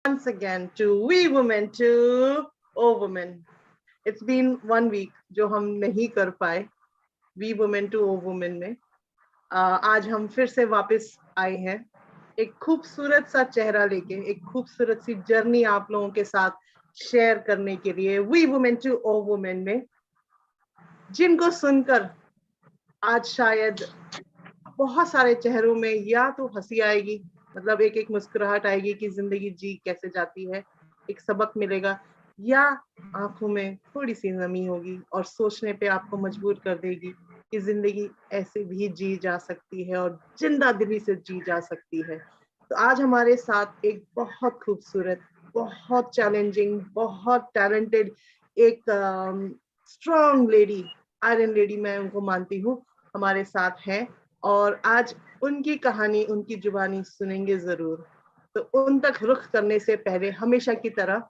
once again to We Women to O Women. It's been 1 week जो हम नहीं कर पाए We Women to O Women में। आज हम फिर से वापस आए हैं एक खूबसूरत सा चेहरा लेके, एक खूबसूरत सी जर्नी आप लोगों के साथ शेयर करने के लिए We Women to O Women में, जिनको सुनकर आज शायद बहुत सारे चेहरों में या तो हंसी आएगी, मतलब एक एक मुस्कुराहट आएगी कि जिंदगी जी कैसे जाती है, एक सबक मिलेगा, या आंखों में थोड़ी सी नमी होगी और सोचने पे आपको मजबूर कर देगी कि जिंदगी ऐसे भी जी जा सकती है और जिंदा दिली से जी जा सकती है। तो आज हमारे साथ एक बहुत खूबसूरत, बहुत चैलेंजिंग, बहुत टैलेंटेड एक स्ट्रॉन्ग लेडी, आयरन लेडी मैं उनको मानती हूँ, हमारे साथ है और आज उनकी कहानी, उनकी जुबानी सुनेंगे जरूर। तो उन तक रुख करने से पहले हमेशा की तरह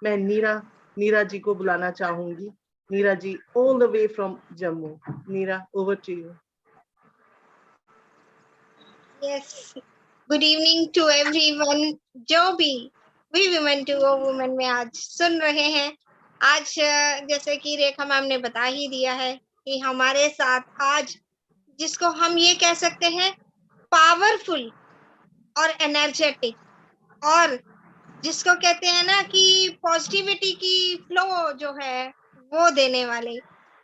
मैं नीरा जी को बुलाना चाहूंगी। नीरा जी, all the way from Jammu. Neera, over to you. Yes. Good evening to everyone. जो भी We Women to O Women में आज सुन रहे हैं, आज जैसे कि रेखा मैम ने बता ही दिया है कि हमारे साथ आज जिसको हम ये कह सकते हैं पावरफुल और एनर्जेटिक और जिसको कहते हैं ना कि पॉजिटिविटी की फ्लो जो है वो देने वाले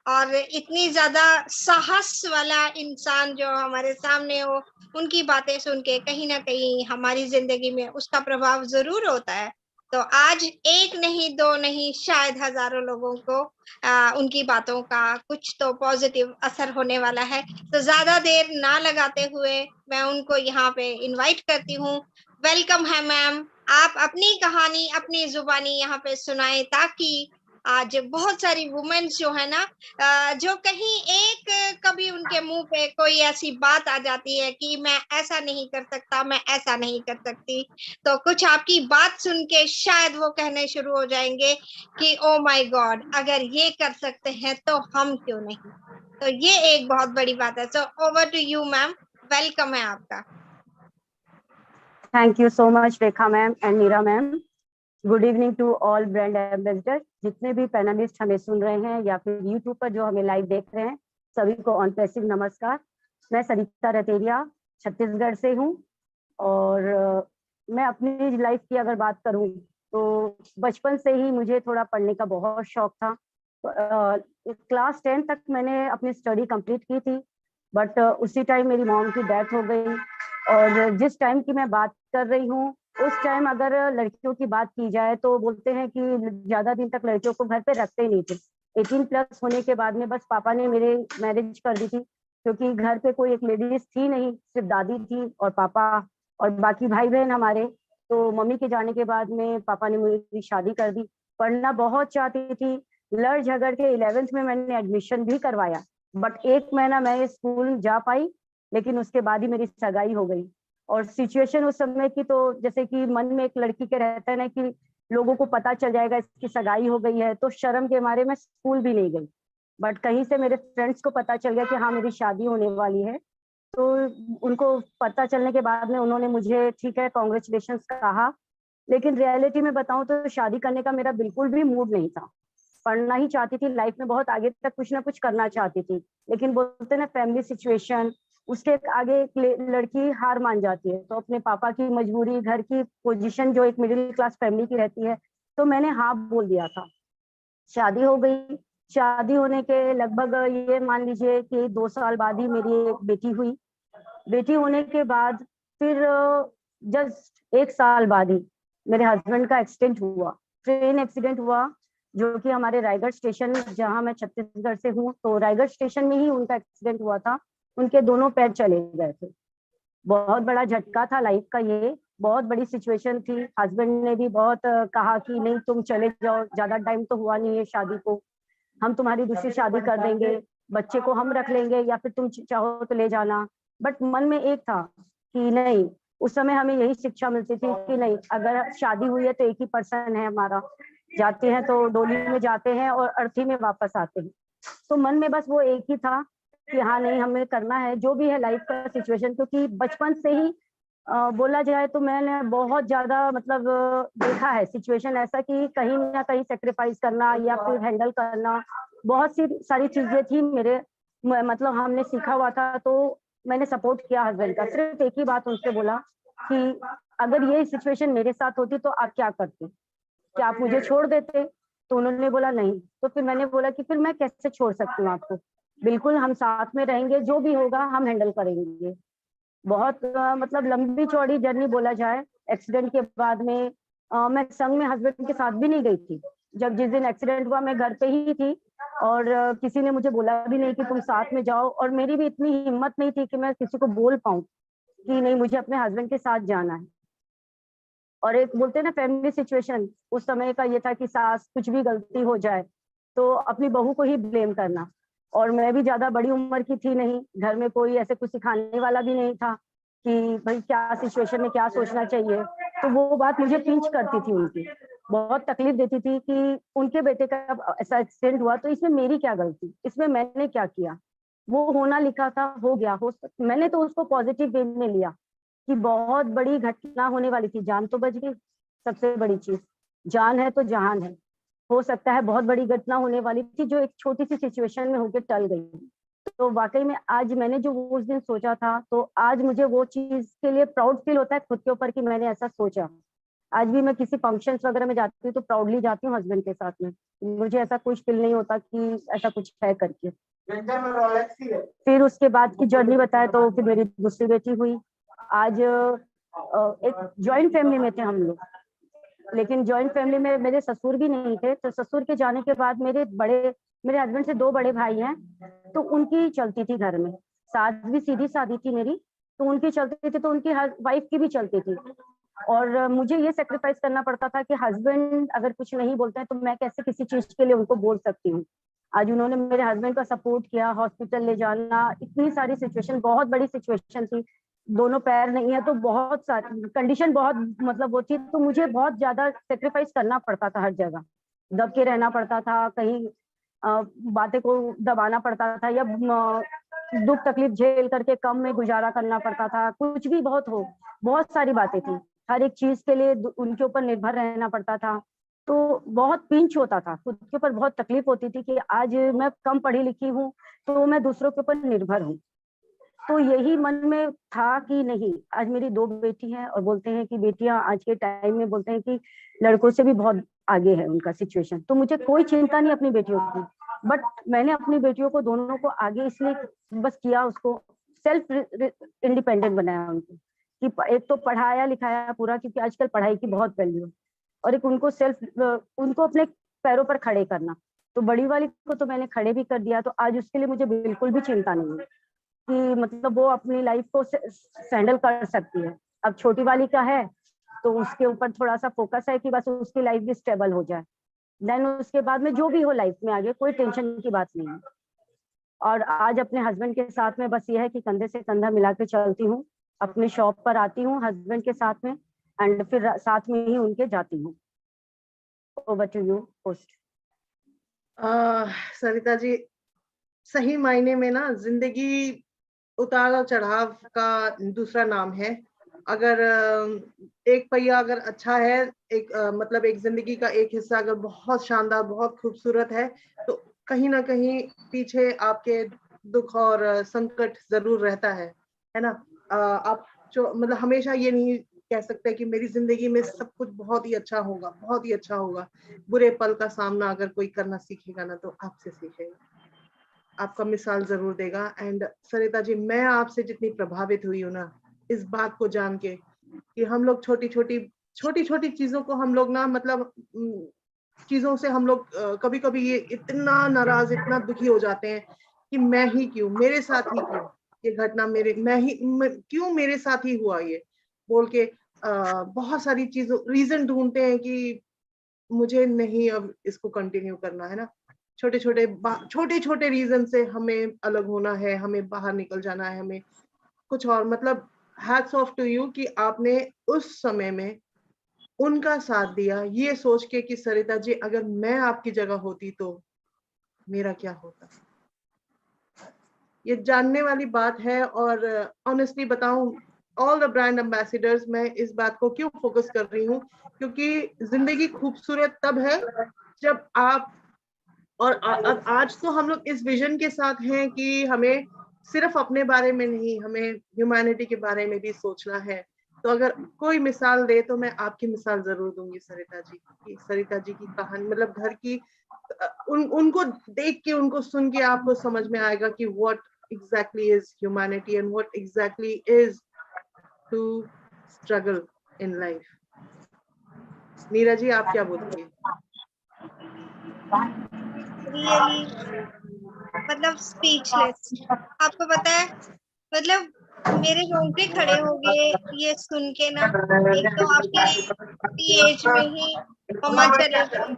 और इतनी ज्यादा साहस वाला इंसान जो हमारे सामने हो, उनकी बातें सुन के कहीं ना कहीं हमारी जिंदगी में उसका प्रभाव जरूर होता है। तो आज एक नहीं, दो नहीं, शायद हजारों लोगों को उनकी बातों का कुछ तो पॉजिटिव असर होने वाला है। तो ज्यादा देर ना लगाते हुए मैं उनको यहाँ पे इनवाइट करती हूँ। वेलकम है मैम, आप अपनी कहानी अपनी जुबानी यहाँ पे सुनाएं ताकि आज बहुत सारी वुमेन्स जो है ना, जो कहीं एक कभी उनके मुंह पे कोई ऐसी बात आ जाती है कि मैं ऐसा नहीं कर सकता, मैं ऐसा नहीं कर सकती, तो कुछ आपकी बात सुन के शायद वो कहने शुरू हो जाएंगे कि ओ माय गॉड, अगर ये कर सकते हैं तो हम क्यों नहीं। तो ये एक बहुत बड़ी बात है। So over to you ma'am, welcome है आपका। Thank you so much Rekha ma'am and Neera ma'am. Good evening to all brand ambassador, जितने भी पैनलिस्ट हमें सुन रहे हैं या फिर यूट्यूब पर जो हमें लाइव देख रहे हैं, सभी को ऑन पैसिव नमस्कार। मैं सरिता रतेरिया छत्तीसगढ़ से हूँ और मैं अपनी लाइफ की अगर बात करूँ तो बचपन से ही मुझे थोड़ा पढ़ने का बहुत शौक था। क्लास 10 तक मैंने अपनी स्टडी कंप्लीट की थी, बट उसी टाइम मेरी मॉम की डेथ हो गई। और जिस टाइम की मैं बात कर रही हूँ उस टाइम अगर लड़कियों की बात की जाए तो बोलते हैं कि ज्यादा दिन तक लड़कियों को घर पे रखते ही नहीं थे। 18+ होने के बाद में बस पापा ने मेरे मैरिज कर दी थी, क्योंकि घर पे कोई एक लेडीज थी नहीं, सिर्फ दादी थी और पापा और बाकी भाई बहन हमारे। तो मम्मी के जाने के बाद में पापा ने मेरी शादी कर दी। पढ़ना बहुत चाहती थी, लड़ झगड़ के 11th में मैंने एडमिशन भी करवाया, बट 1 महीना मैं स्कूल जा पाई, लेकिन उसके बाद ही मेरी सगाई हो गई। और सिचुएशन उस समय की, तो जैसे कि मन में एक लड़की के रहता है ना कि लोगों को पता चल जाएगा इसकी सगाई हो गई है, तो शर्म के मारे मैं स्कूल भी नहीं गई। बट कहीं से मेरे फ्रेंड्स को पता चल गया कि हाँ मेरी शादी होने वाली है, तो उनको पता चलने के बाद में उन्होंने मुझे ठीक है कॉन्ग्रेचुलेशंस कहा। लेकिन रियलिटी में बताऊं तो शादी करने का मेरा बिल्कुल भी मूड नहीं था। पढ़ना ही चाहती थी, लाइफ में बहुत आगे तक कुछ ना कुछ करना चाहती थी, लेकिन बोलते ना फैमिली सिचुएशन, उसके आगे लड़की हार मान जाती है। तो अपने पापा की मजबूरी, घर की पोजीशन जो एक मिडिल क्लास फैमिली की रहती है, तो मैंने हाँ बोल दिया था। शादी हो गई। शादी होने के लगभग ये मान लीजिए कि 2 साल बाद ही मेरी एक बेटी हुई। बेटी होने के बाद फिर जस्ट 1 साल बाद ही मेरे हस्बैंड का एक्सीडेंट हुआ, ट्रेन एक्सीडेंट हुआ, जो कि हमारे रायगढ़ स्टेशन, जहां मैं छत्तीसगढ़ से हूँ, तो रायगढ़ स्टेशन में ही उनका एक्सीडेंट हुआ था। उनके दोनों पैर चले गए थे। बहुत बड़ा झटका था लाइफ का, ये बहुत बड़ी सिचुएशन थी। हस्बैंड ने भी बहुत कहा कि नहीं तुम चले जाओ, ज्यादा टाइम तो हुआ नहीं है शादी को, हम तुम्हारी दूसरी शादी कर देंगे, बच्चे को हम रख लेंगे या फिर तुम चाहो तो ले जाना। बट मन में एक था कि नहीं, उस समय हमें यही शिक्षा मिलती थी कि नहीं, अगर शादी हुई है तो एक ही पर्सन है हमारा, जाते हैं तो डोली में जाते हैं और अर्थी में वापस आते हैं। तो मन में बस वो एक ही था कि हाँ नहीं, हमें करना है जो भी है लाइफ का सिचुएशन, क्योंकि बचपन से ही बोला जाए तो मैंने बहुत ज्यादा मतलब देखा है सिचुएशन ऐसा कि कहीं ना कहीं सेक्रीफाइस करना या फिर हैंडल करना, बहुत सी सारी चीजें थी मेरे मतलब हमने सीखा हुआ था। तो मैंने सपोर्ट किया हस्बैंड का। सिर्फ एक ही बात उनसे बोला कि अगर ये सिचुएशन मेरे साथ होती तो आप क्या करते, क्या आप मुझे छोड़ देते? तो उन्होंने बोला नहीं। तो फिर मैंने बोला कि फिर मैं कैसे छोड़ सकती हूँ आपको, बिल्कुल हम साथ में रहेंगे, जो भी होगा हम हैंडल करेंगे। बहुत मतलब लंबी चौड़ी जर्नी बोला जाए। एक्सीडेंट के बाद में मैं संग में हस्बैंड के साथ भी नहीं गई थी। जब जिस दिन एक्सीडेंट हुआ मैं घर पे ही थी और किसी ने मुझे बोला भी नहीं कि तुम साथ में जाओ, और मेरी भी इतनी हिम्मत नहीं थी कि मैं किसी को बोल पाऊं कि नहीं मुझे अपने हस्बैंड के साथ जाना है। और एक बोलते हैं ना फैमिली सिचुएशन, उस समय का ये था कि सास कुछ भी गलती हो जाए तो अपनी बहू को ही ब्लेम करना। और मैं भी ज्यादा बड़ी उम्र की थी नहीं, घर में कोई ऐसे कुछ सिखाने वाला भी नहीं था कि भाई क्या सिचुएशन में क्या सोचना चाहिए। तो वो बात मुझे पिंच करती थी उनकी, बहुत तकलीफ देती थी कि उनके बेटे का ऐसा एक्सीडेंट हुआ तो इसमें मेरी क्या गलती, इसमें मैंने क्या किया। वो होना लिखा था, हो गया। मैंने तो उसको पॉजिटिव वे में लिया कि बहुत बड़ी घटना होने वाली थी, जान तो बच गई। सबसे बड़ी चीज जान है तो जहान है। हो सकता है बहुत बड़ी घटना होने वाली थी जो एक छोटी सी सिचुएशन में होकर टल गई। तो वाकई में आज मैंने जो उस दिन सोचा था, तो आज मुझे वो चीज के लिए प्राउड फील होता है खुद के ऊपर कि मैंने ऐसा सोचा। आज भी मैं किसी फंक्शंस वगैरह में जाती हूँ तो प्राउडली जाती हूँ हस्बैंड के साथ में। मुझे ऐसा कुछ फील नहीं होता कि ऐसा कुछ है करके। फिर उसके बाद की जर्नी बताए तो फिर मेरी दूसरी बेटी हुई। आज एक जॉइंट फैमिली में थे हम लोग, लेकिन जॉइंट फैमिली में मेरे ससुर भी नहीं थे। तो ससुर के जाने के बाद मेरे हस्बैंड से 2 बड़े भाई हैं, तो उनकी चलती थी घर में। सास भी सीधी सादी थी मेरी, तो उनकी चलती थी, तो उनकी वाइफ की भी चलती थी। और मुझे ये सेक्रीफाइस करना पड़ता था कि हस्बैंड अगर कुछ नहीं बोलते हैं तो मैं कैसे किसी चीज के लिए उनको बोल सकती हूँ। आज उन्होंने मेरे हस्बैंड का सपोर्ट किया, हॉस्पिटल ले जाना, इतनी सारी सिचुएशन, बहुत बड़ी सिचुएशन थी। दोनों पैर नहीं है तो बहुत सारी कंडीशन, बहुत मतलब वो थी, तो मुझे बहुत ज्यादा सेक्रीफाइस करना पड़ता था। हर जगह दब के रहना पड़ता था, कहीं बातें को दबाना पड़ता था, या दुख तकलीफ झेल करके कम में गुजारा करना पड़ता था। कुछ भी बहुत सारी बातें थी, हर एक चीज के लिए उनके ऊपर निर्भर रहना पड़ता था। तो बहुत पिंच होता था, खुद के ऊपर बहुत तकलीफ होती थी कि आज मैं कम पढ़ी लिखी हूँ तो मैं दूसरों के ऊपर निर्भर हूँ। तो यही मन में था कि नहीं, आज मेरी 2 बेटी हैं और बोलते हैं कि बेटियां आज के टाइम में बोलते हैं कि लड़कों से भी बहुत आगे है उनका सिचुएशन। तो मुझे कोई चिंता नहीं अपनी बेटियों की, बट मैंने अपनी बेटियों को दोनों को आगे इसलिए बस किया, उसको सेल्फ इंडिपेंडेंट बनाया उनको, कि एक तो पढ़ाया लिखाया पूरा, क्योंकि आजकल पढ़ाई की बहुत वैल्यू है, और एक उनको उनको अपने पैरों पर खड़े करना। तो बड़ी वाली को तो मैंने खड़े भी कर दिया, तो आज उसके लिए मुझे बिल्कुल भी चिंता नहीं है कि मतलब वो अपनी लाइफ को हैंडल कर सकती है। अब छोटी वाली का है तो उसके ऊपर थोड़ा सा फोकस है कि बस उसकी लाइफ भी स्टेबल हो जाए, देन उसके बाद में जो भी हो लाइफ में आगे कोई टेंशन की बात नहीं है। और आज अपने हस्बैंड के साथ में बस ये है कि कंधे से कंधा मिला के चलती हूँ, अपने शॉप पर आती हूँ हस्बैंड के साथ में, एंड फिर साथ में ही उनके जाती हूँ। Over to you host. Sarita ji, सही मायने में ना जिंदगी उतार और चढ़ाव का दूसरा नाम है। अगर एक पहिया अगर अच्छा है, एक मतलब एक जिंदगी का एक हिस्सा अगर बहुत शानदार, बहुत खूबसूरत है, तो कहीं ना कहीं पीछे आपके दुख और संकट जरूर रहता है ना। आप जो मतलब हमेशा ये नहीं कह सकते कि मेरी जिंदगी में सब कुछ बहुत ही अच्छा होगा, बहुत ही अच्छा होगा। बुरे पल का सामना अगर कोई करना सीखेगा ना तो आपसे सीखेगा, आपका मिसाल जरूर देगा। एंड सरिता जी, मैं आपसे जितनी प्रभावित हुई हूँ ना इस बात को जान के कि हम लोग छोटी छोटी चीजों को हम लोग ना मतलब चीजों से हम लोग कभी कभी ये इतना नाराज, इतना दुखी हो जाते हैं कि मैं ही क्यों, मेरे साथ ही क्यों ये घटना, क्यों मेरे साथ ही हुआ ये बोल के बहुत सारी चीजों रीजन ढूंढते हैं कि मुझे नहीं अब इसको कंटिन्यू करना है ना। छोटे छोटे रीजन से हमें अलग होना है, हमें बाहर निकल जाना है, हमें कुछ और मतलब हैट्स ऑफ टू यू कि आपने उस समय में उनका साथ दिया, ये सोच के कि सरिता जी अगर मैं आपकी जगह होती तो मेरा क्या होता। ये जानने वाली बात है। और ऑनेस्टली बताऊं, ऑल द ब्रांड एम्बेसडर्स, मैं इस बात को क्यों फोकस कर रही हूँ, क्योंकि जिंदगी खूबसूरत तब है जब आप और आज तो हम लोग इस विजन के साथ हैं कि हमें सिर्फ अपने बारे में नहीं, हमें ह्यूमैनिटी के बारे में भी सोचना है। तो अगर कोई मिसाल दे तो मैं आपकी मिसाल जरूर दूंगी सरिता जी की। सरिता जी की कहानी मतलब घर की उनको देख के, उनको सुन के आपको समझ में आएगा कि what exactly is humanity and what exactly is to struggle in life. Meera ji, आप क्या बोलेंगे? रियली मतलब स्पीचलेस। आपको पता है, मतलब मेरे रोंगटे खड़े हो गए ये सुन के ना। एक तो आपकी एज में ही मम्मा चले गए,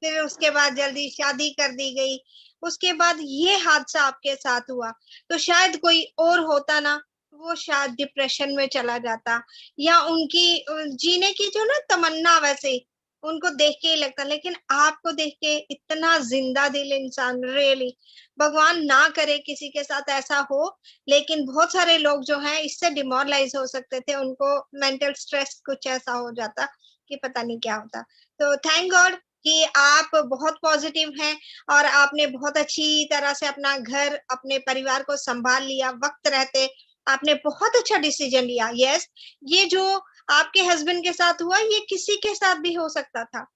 फिर उसके बाद जल्दी शादी कर दी गई, उसके बाद ये हादसा आपके साथ हुआ। तो शायद कोई और होता ना, वो शायद डिप्रेशन में चला जाता, या उनकी जीने की जो ना तमन्ना वैसे उनको देख के ही लगता। लेकिन आपको देख के इतना जिंदा दिल इंसान, रियली भगवान ना करे किसी के साथ ऐसा हो, लेकिन बहुत सारे लोग जो हैं इससे डिमोरलाइज हो सकते थे, उनको मेंटल स्ट्रेस कुछ ऐसा हो जाता कि पता नहीं क्या होता। तो थैंक गॉड कि आप बहुत पॉजिटिव हैं और आपने बहुत अच्छी तरह से अपना घर, अपने परिवार को संभाल लिया। वक्त रहते आपने बहुत अच्छा डिसीजन लिया। यस, ये जो आपके हस्बैंड के साथ हुआ ये किसी के साथ भी हो सकता था,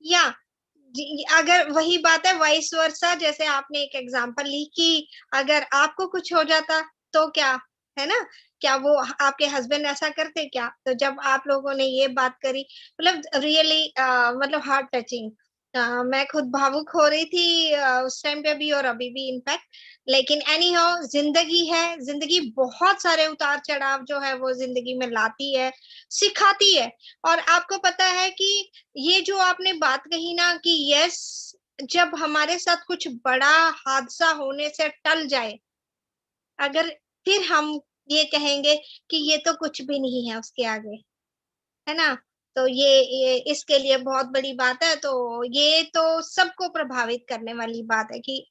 या अगर वही बात है वाइस वर्सा, जैसे आपने एक एग्जांपल ली कि अगर आपको कुछ हो जाता तो क्या, है ना, क्या वो आपके हस्बैंड ऐसा करते क्या? तो जब आप लोगों ने ये बात करी, मतलब रियली मतलब हार्ट टचिंग। मैं खुद भावुक हो रही थी उस टाइम पे भी और अभी भी इनफैक्ट। लेकिन एनी हाउ, जिंदगी है, जिंदगी बहुत सारे उतार चढ़ाव जो है वो जिंदगी में लाती है, सिखाती है। और आपको पता है कि ये जो आपने बात कही ना कि यस, जब हमारे साथ कुछ बड़ा हादसा होने से टल जाए, अगर फिर हम ये कहेंगे कि ये तो कुछ भी नहीं है उसके आगे, है ना, तो ये इसके लिए बहुत बड़ी बात है। तो ये तो सबको प्रभावित करने वाली बात है कि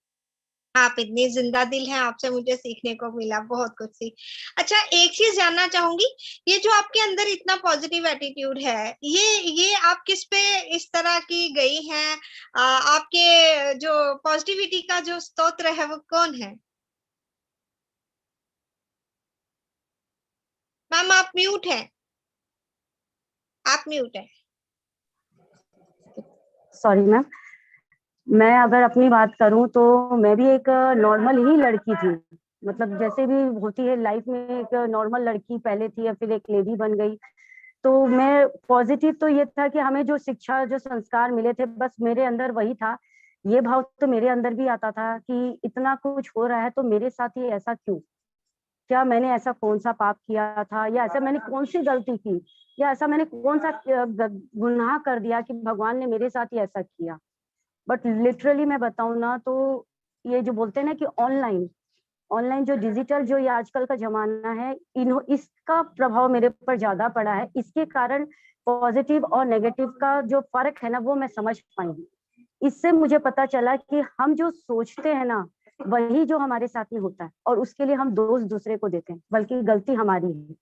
आप इतनी जिंदा दिल हैं, आपसे मुझे सीखने को मिला बहुत कुछ सीख। अच्छा, एक चीज जानना चाहूंगी, ये जो आपके अंदर इतना पॉजिटिव एटीट्यूड है, ये आप किस पे इस तरह की गई हैं? आपके जो पॉजिटिविटी का जो स्तोत्र है वो कौन है? मैम आप म्यूट हैं, आप म्यूट हैं। सॉरी मैम, मैं अगर अपनी बात करूं तो मैं भी एक नॉर्मल ही लड़की थी। मतलब जैसे भी होती है लाइफ में, एक नॉर्मल लड़की पहले थी और फिर एक लेडी बन गई। तो मैं पॉजिटिव तो ये था कि हमें जो शिक्षा, जो संस्कार मिले थे, बस मेरे अंदर वही था। ये भाव तो मेरे अंदर भी आता था कि इतना कुछ हो रहा है तो मेरे साथ ही ऐसा क्यों? क्या मैंने ऐसा कौन सा पाप किया था, या ऐसा मैंने कौन सी गलती की, या ऐसा मैंने कौन सा गुनाह कर दिया कि भगवान ने मेरे साथ ही ऐसा किया? बट लिटरली मैं बताऊं ना, तो ये जो बोलते हैं ना कि ऑनलाइन ऑनलाइन जो डिजिटल, जो ये आजकल का जमाना है, इसका प्रभाव मेरे ऊपर ज्यादा पड़ा है। इसके कारण पॉजिटिव और नेगेटिव का जो फर्क है ना, वो मैं समझ पाई हूँ। इससे मुझे पता चला कि हम जो सोचते हैं ना, वही जो हमारे साथ में होता है, और उसके लिए हम दोष दूसरे को देते हैं, बल्कि गलती हमारी है।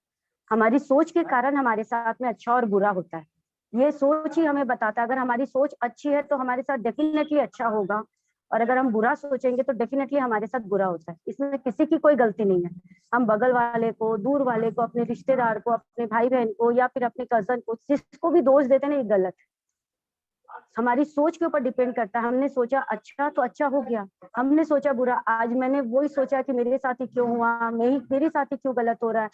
हमारी सोच के कारण हमारे साथ में अच्छा और बुरा होता है। ये सोच ही हमें बताता है। अगर हमारी सोच अच्छी है तो हमारे साथ डेफिनेटली अच्छा होगा, और अगर हम बुरा सोचेंगे तो डेफिनेटली हमारे साथ बुरा होता है। इसमें किसी की कोई गलती नहीं है। हम बगल वाले को, दूर वाले को, अपने रिश्तेदार को, अपने भाई बहन को, या फिर अपने कजन को, जिसको भी दोष देते हैं ना, ये गलत है। हमारी सोच के ऊपर डिपेंड करता है। हमने सोचा अच्छा तो अच्छा हो गया, हमने सोचा बुरा, आज मैंने वही सोचा कि मेरे साथ ही क्यों हुआ, मेरे साथ ही क्यों गलत हो रहा है,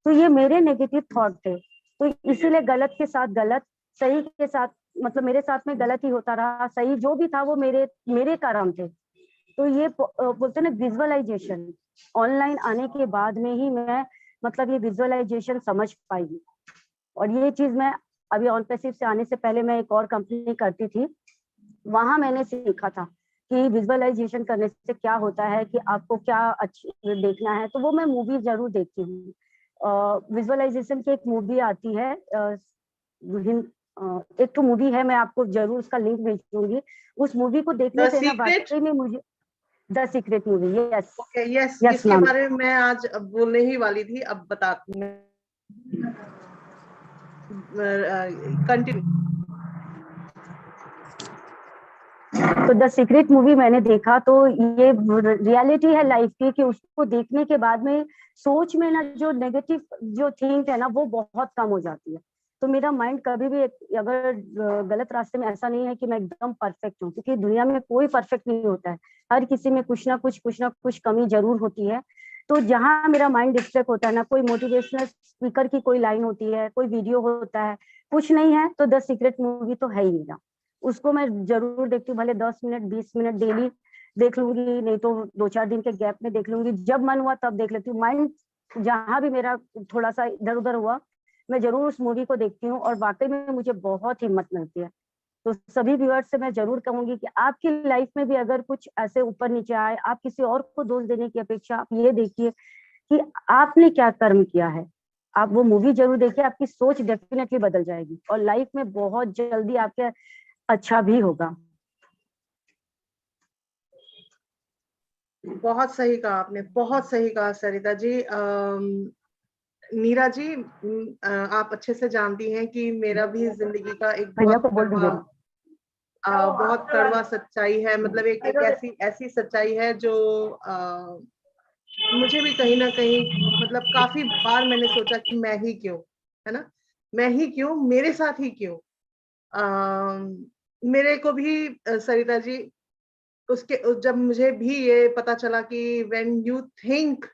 तो ये मेरे नेगेटिव थॉट थे। तो इसीलिए गलत के साथ गलत, सही के साथ, मतलब मेरे साथ में गलत ही होता रहा, सही जो भी था वो मेरे कर्म थे। तो ये बोलते ना विजुअलाइजेशन, ऑनलाइन आने के बाद में ही मैं, मतलब ये विजुअलाइजेशन समझ पाई। और ये चीज मैं अभी ऑन पैसिव से आने से पहले मैं एक और कंपनी करती थी, वहां मैंने सीखा था कि विजुअलाइजेशन करने से क्या होता है, कि आपको क्या देखना है। तो वो मैं मूवी जरूर देखती हूँ। विजुअलाइजेशन की एक मूवी आती है, एक तो मूवी है, मैं आपको जरूर उसका लिंक भेजूंगी। उस मूवी को देखने से ना वाकई में मुझे, the secret movie, yes yes, yes इसके मैम। बारे में मैं आज बोलने ही वाली थी, अब बताती हूँ। कंटिन्यू। तो द सीक्रेट मूवी मैंने देखा तो ये रियलिटी है लाइफ की कि उसको देखने के बाद में सोच में ना जो नेगेटिव जो थिंक है ना वो बहुत कम हो जाती है। तो मेरा माइंड कभी भी अगर गलत रास्ते में, ऐसा नहीं है कि मैं एकदम परफेक्ट हूँ, क्योंकि दुनिया में कोई परफेक्ट नहीं होता है। हर किसी में कुछ ना कुछ कमी जरूर होती है। तो जहाँ मेरा माइंड डिस्ट्रैक्ट होता है ना, कोई मोटिवेशनल स्पीकर की कोई लाइन होती है, कोई वीडियो होता है, कुछ नहीं है, तो द सीक्रेट मूवी तो है ही नहीं। उसको मैं जरूर देखती हूँ, भले 10 मिनट 20 मिनट डेली देख लूंगी, नहीं तो 2-4 दिन के गैप में देख लूंगी, जब मन हुआ तब देख लेती हूँ। माइंड जहां भी मेरा थोड़ा सा इधर उधर हुआ, मैं जरूर उस मूवी को देखती हूँ और वाकई में मुझे बहुत हिम्मत मिलती है। तो सभी व्यूअर्स से मैं जरूर कहूंगी कि आपकी लाइफ में भी अगर कुछ ऐसे ऊपर नीचे आए, आप किसी और को दोष देने की अपेक्षा आप ये देखिए कि आपने क्या कर्म किया है। आप वो मूवी जरूर देखिए, आपकी सोच डेफिनेटली बदल जाएगी और लाइफ में बहुत जल्दी आपके अच्छा भी होगा। बहुत सही कहा आपने, बहुत सही कहा सरिता जी। नीरा जी, आप अच्छे से जानती हैं कि मेरा भी जिंदगी का एक भैया को बोल दीजिए। बहुत कड़वा सच्चाई है। मतलब एक ऐसी ऐसी सच्चाई है जो मुझे भी कहीं ना कहीं, मतलब काफी बार मैंने सोचा कि मैं ही क्यों, है ना, मैं ही क्यों, मेरे साथ ही क्यों। मेरे को भी सरिता जी, उसके जब मुझे भी ये पता चला कि when you think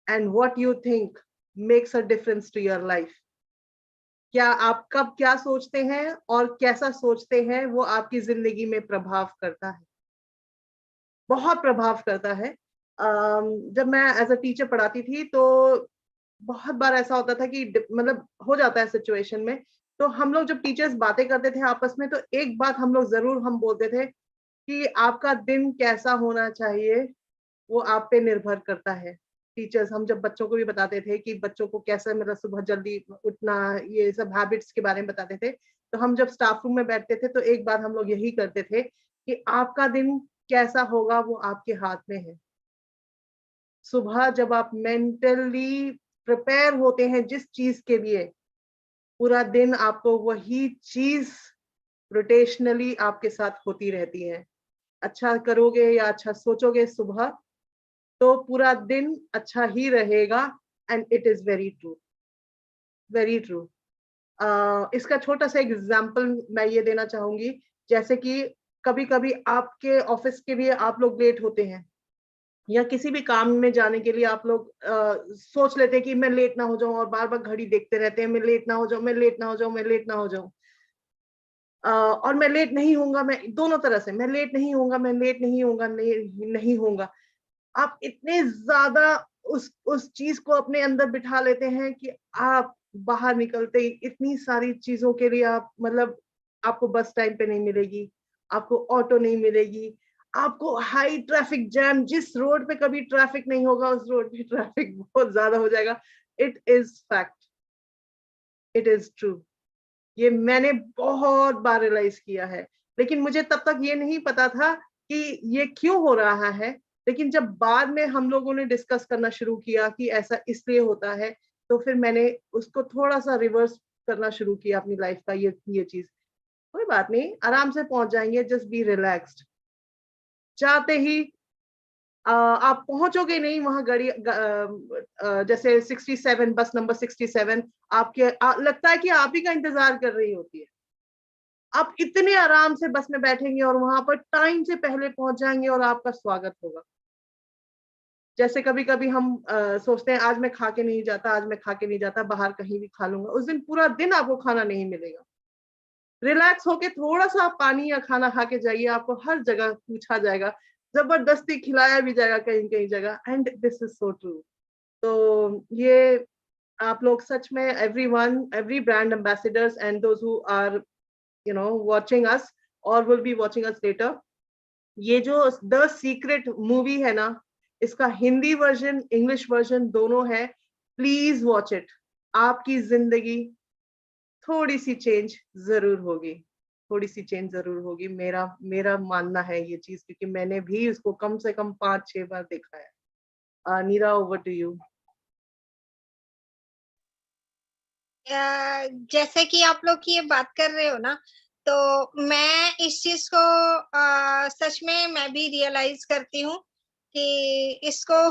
and what you think makes a difference to your life, क्या आप कब क्या सोचते हैं और कैसा सोचते हैं वो आपकी जिंदगी में प्रभाव करता है, बहुत प्रभाव करता है। जब मैं एज अ टीचर पढ़ाती थी तो बहुत बार ऐसा होता था कि मतलब हो जाता है सिचुएशन में, तो हम लोग जब टीचर्स बातें करते थे आपस में, तो एक बात हम लोग जरूर हम बोलते थे कि आपका दिन कैसा होना चाहिए वो आप पे निर्भर करता है। टीचर्स हम जब बच्चों को भी बताते थे कि बच्चों को कैसे मतलब सुबह जल्दी उठना, ये सब हैबिट्स के बारे में बताते थे, तो हम जब स्टाफ रूम में बैठते थे तो एक बात हम लोग यही करते थे कि आपका दिन कैसा होगा वो आपके हाथ में है। सुबह जब आप मेंटली प्रिपेयर होते हैं जिस चीज के लिए, पूरा दिन आपको वही चीज रोटेशनली आपके साथ होती रहती है। अच्छा करोगे या अच्छा सोचोगे सुबह, तो पूरा दिन अच्छा ही रहेगा। And it is very true, very true. इसका छोटा सा एग्जाम्पल मैं ये देना चाहूंगी, जैसे कि कभी कभी आपके ऑफिस के लिए आप लोग लेट होते हैं, या किसी भी काम में जाने के लिए आप लोग सोच लेते हैं कि मैं लेट ना हो जाऊं, और बार बार घड़ी देखते रहते हैं, मैं लेट ना हो जाऊं, मैं लेट ना हो जाऊं, मैं लेट ना हो जाऊं। और मैं लेट नहीं होऊंगा, मैं दोनों तरह से, मैं लेट नहीं होऊंगा, मैं लेट नहीं होऊंगा, नहीं होऊंगा। आप इतने ज्यादा उस चीज को अपने अंदर बिठा लेते हैं कि आप बाहर निकलते ही इतनी सारी चीजों के लिए आप मतलब आपको बस टाइम पे नहीं मिलेगी, आपको ऑटो नहीं मिलेगी, आपको हाई ट्रैफिक जैम, जिस रोड पे कभी ट्रैफिक नहीं होगा उस रोड पे ट्रैफिक बहुत ज्यादा हो जाएगा। It is fact, it is true. ये मैंने बहुत बार रियलाइज किया है, लेकिन मुझे तब तक ये नहीं पता था कि ये क्यों हो रहा है। लेकिन जब बाद में हम लोगों ने डिस्कस करना शुरू किया कि ऐसा इसलिए होता है, तो फिर मैंने उसको थोड़ा सा रिवर्स करना शुरू किया अपनी लाइफ का। ये चीज कोई बात नहीं, आराम से पहुंच जाएंगे, जस्ट बी रिलैक्स्ड। जाते ही आप पहुंचोगे नहीं वहां, गाड़ी जैसे 67 बस नंबर 67 आपके लगता है कि आप ही का इंतजार कर रही होती है। आप इतने आराम से बस में बैठेंगे और वहां पर टाइम से पहले पहुंच जाएंगे और आपका स्वागत होगा। जैसे कभी कभी हम सोचते हैं आज मैं खा के नहीं जाता, आज मैं खा के नहीं जाता, बाहर कहीं भी खा लूंगा, उस दिन पूरा दिन आपको खाना नहीं मिलेगा। रिलैक्स होके थोड़ा सा पानी या खाना खा के जाइए, आपको हर जगह पूछा जाएगा, जबरदस्ती खिलाया भी जाएगा कहीं कहीं जगह। And this is so true. तो ये आप लोग सच में, everyone, every brand ambassadors and those who are watching us or will be watching us later, ये जो द सीक्रेट मूवी है ना, इसका हिंदी वर्जन इंग्लिश वर्जन दोनों है। Please watch it. आपकी जिंदगी थोड़ी सी चेंज जरूर होगी, थोड़ी सी चेंज जरूर होगी। मेरा मेरा मानना है ये चीज, क्योंकि मैंने भी इसको कम से कम 5-6 बार देखा है। नीरा, ओवर टू यू। जैसे कि आप लोग की ये बात कर रहे हो ना, तो मैं इस चीज को सच में मैं भी रियलाइज करती हूँ कि इसको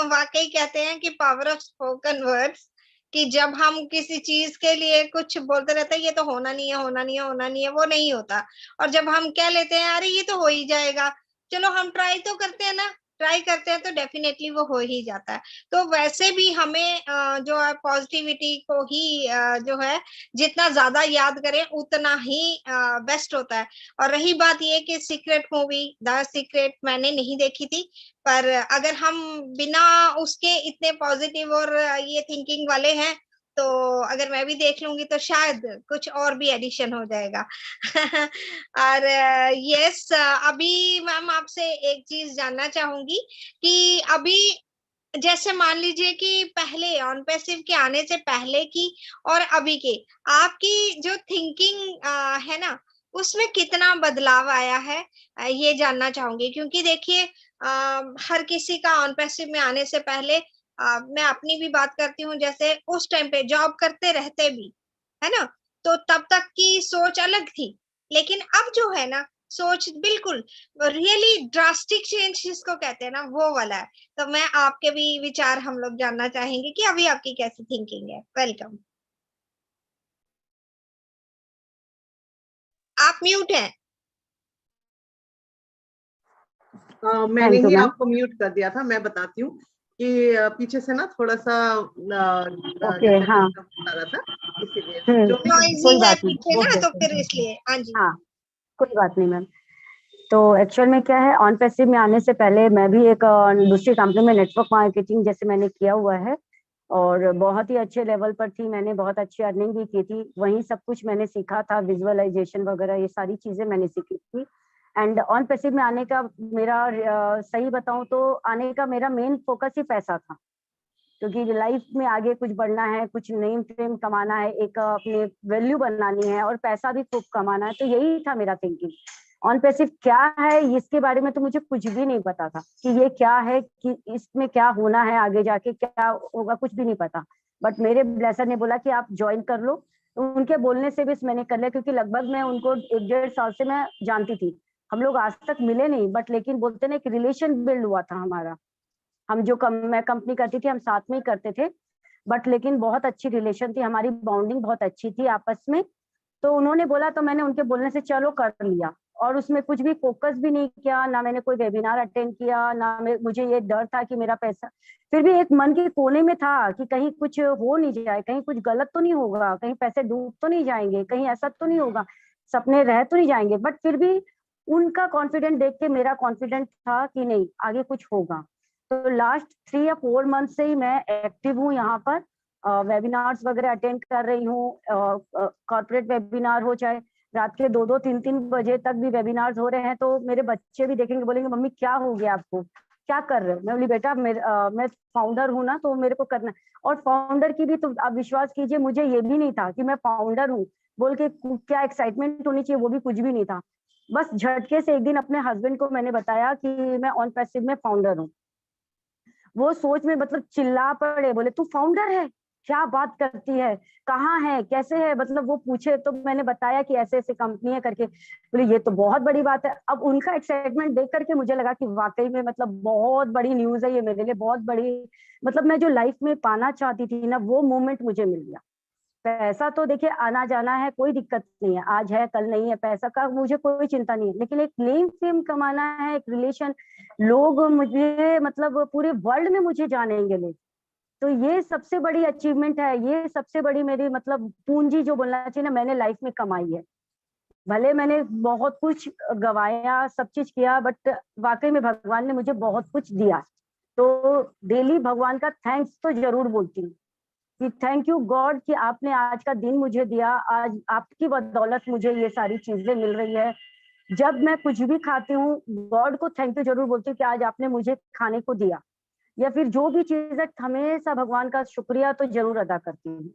वाकई कहते हैं कि पावर ऑफ स्पोकन वर्ड्स, कि जब हम किसी चीज के लिए कुछ बोलते रहते हैं, ये तो होना नहीं है, होना नहीं है, होना नहीं है, वो नहीं होता। और जब हम कह लेते हैं अरे ये तो हो ही जाएगा, चलो हम ट्राई तो करते हैं ना, ट्राई करते हैं तो डेफिनेटली वो हो ही जाता है। तो वैसे भी हमें जो है पॉजिटिविटी को ही जो है जितना ज्यादा याद करें उतना ही बेस्ट होता है। और रही बात ये कि सीक्रेट मूवी द सीक्रेट मैंने नहीं देखी थी, पर अगर हम बिना उसके इतने पॉजिटिव और ये थिंकिंग वाले हैं, तो अगर मैं भी देख लूंगी तो शायद कुछ और भी एडिशन हो जाएगा। और यस, अभी मैम आपसे एक चीज जानना चाहूंगी कि अभी जैसे मान लीजिए कि पहले ऑन पैसिव के आने से पहले की और अभी के आपकी जो थिंकिंग है ना, उसमें कितना बदलाव आया है, ये जानना चाहूंगी। क्योंकि देखिए हर किसी का ऑन पैसिव में आने से पहले मैं अपनी भी बात करती हूँ, जैसे उस टाइम पे जॉब करते रहते भी है ना, तो तब तक की सोच अलग थी। लेकिन अब जो है ना, सोच बिल्कुल रियली ड्रास्टिक चेंज जिसको कहते हैं ना, वो वाला है। तो मैं आपके भी विचार हम लोग जानना चाहेंगे कि अभी आपकी कैसी थिंकिंग है। वेलकम। आप म्यूट हैं। मैंने थैंक यू ही मैम। आपको म्यूट कर दिया था। मैं बताती हूँ कि पीछे से ना थोड़ा सा ओके, जैसे हाँ। डिस्टर्ब आ रहा था, इसीलिए जो भी नॉइजी कोई है बात नहीं, पीछे वो ना, हो तो गया। फिर इसलिए। हाँ जी। हाँ, कोई बात नहीं मैम। तो एक्चुअल में क्या है, ऑन पैसिव में आने से पहले मैं भी एक दूसरी कंपनी में नेटवर्क मार्केटिंग जैसे मैंने किया हुआ है, और बहुत ही अच्छे लेवल पर थी, मैंने बहुत अच्छी अर्निंग भी की थी। वहीं सब कुछ मैंने सीखा था, विजुअलाइजेशन वगैरह ये सारी चीजें मैंने सीखी थी। एंड ऑन पैसिव में आने का मेरा सही बताऊं तो आने का मेरा मेन फोकस ही पैसा था, क्योंकि लाइफ में आगे कुछ बढ़ना है, कुछ नेम फेम कमाना है, एक अपने वैल्यू बनानी है, और पैसा भी खूब कमाना है। तो यही था मेरा थिंकिंग। ऑन पैसिव क्या है इसके बारे में तो मुझे कुछ भी नहीं पता था कि ये क्या है, कि इसमें क्या होना है, आगे जाके क्या होगा, कुछ भी नहीं पता। बट मेरे ब्लेसर ने बोला कि आप ज्वाइन कर लो, तो उनके बोलने से भी मैंने कर लिया, क्योंकि लगभग मैं उनको 1-1.5 साल से मैं जानती थी। हम लोग आज तक मिले नहीं, बट लेकिन बोलते ना, एक रिलेशन बिल्ड हुआ था हमारा। हम जो मैं कंपनी करती थी, हम साथ में ही करते थे, बट लेकिन बहुत अच्छी रिलेशन थी हमारी, बॉन्डिंग बहुत अच्छी थी आपस में। तो उन्होंने बोला तो मैंने उनके बोलने से चलो कर लिया, और उसमें कुछ भी फोकस भी नहीं किया, ना मैंने कोई वेबिनार अटेंड किया, ना मुझे ये डर था कि मेरा पैसा, फिर भी एक मन के कोने में था कि कहीं कुछ हो नहीं जाए, कहीं कुछ गलत तो नहीं होगा, कहीं पैसे डूब तो नहीं जाएंगे, कहीं ऐसा तो नहीं होगा, सपने रह तो नहीं जाएंगे। बट फिर भी उनका कॉन्फिडेंट देख के मेरा कॉन्फिडेंट था कि नहीं, आगे कुछ होगा। तो लास्ट 3 या 4 मंथ से ही मैं एक्टिव हूँ यहाँ पर, वेबिनार्स वगैरह अटेंड कर रही हूँ, कॉर्पोरेट वेबिनार हो, चाहे रात के 2-2, 3-3 बजे तक भी वेबिनार्स हो रहे हैं। तो मेरे बच्चे भी देखेंगे, बोलेंगे मम्मी क्या हो गया आपको, क्या कर रहे हो। मैं बोली बेटा मैं फाउंडर हूँ ना, तो मेरे को करना है। और फाउंडर की भी तो आप विश्वास कीजिए, मुझे ये भी नहीं था कि मैं फाउंडर हूँ बोल के क्या एक्साइटमेंट होनी चाहिए, वो भी कुछ भी नहीं था। बस झटके से एक दिन अपने हस्बैंड को मैंने बताया कि मैं ऑन पैसिव में फाउंडर हूँ। वो सोच में मतलब चिल्ला पड़े, बोले तू फाउंडर है, क्या बात करती है, कहाँ है, कैसे है, मतलब वो पूछे तो मैंने बताया कि ऐसे ऐसे कंपनी है करके। बोले ये तो बहुत बड़ी बात है। अब उनका एक्साइटमेंट देख करके मुझे लगा कि वाकई में मतलब बहुत बड़ी न्यूज है ये मेरे लिए, बहुत बड़ी, मतलब मैं जो लाइफ में पाना चाहती थी ना, वो मोमेंट मुझे मिल गया। पैसा तो देखिए आना जाना है, कोई दिक्कत नहीं है, आज है कल नहीं है, पैसा का मुझे कोई चिंता नहीं है, लेकिन एक नेम फेम कमाना है, एक रिलेशन, लोग मुझे मतलब पूरे वर्ल्ड में मुझे जानेंगे लोग। तो ये सबसे बड़ी अचीवमेंट है, ये सबसे बड़ी मेरी मतलब पूंजी जो बोलना चाहिए ना, मैंने लाइफ में कमाई है। भले मैंने बहुत कुछ गवाया, सब चीज किया, बट वाकई में भगवान ने मुझे बहुत कुछ दिया। तो डेली भगवान का थैंक्स तो जरूर बोलती हूँ कि थैंक यू गॉड कि आपने आज का दिन मुझे दिया, आज आपकी बदौलत मुझे ये सारी चीजें मिल रही है। जब मैं कुछ भी खाती हूँ, गॉड को थैंक यू जरूर बोलती हूँ कि आज आपने मुझे खाने को दिया, या फिर जो भी चीज है, हमेशा भगवान का शुक्रिया तो जरूर अदा करती हूँ।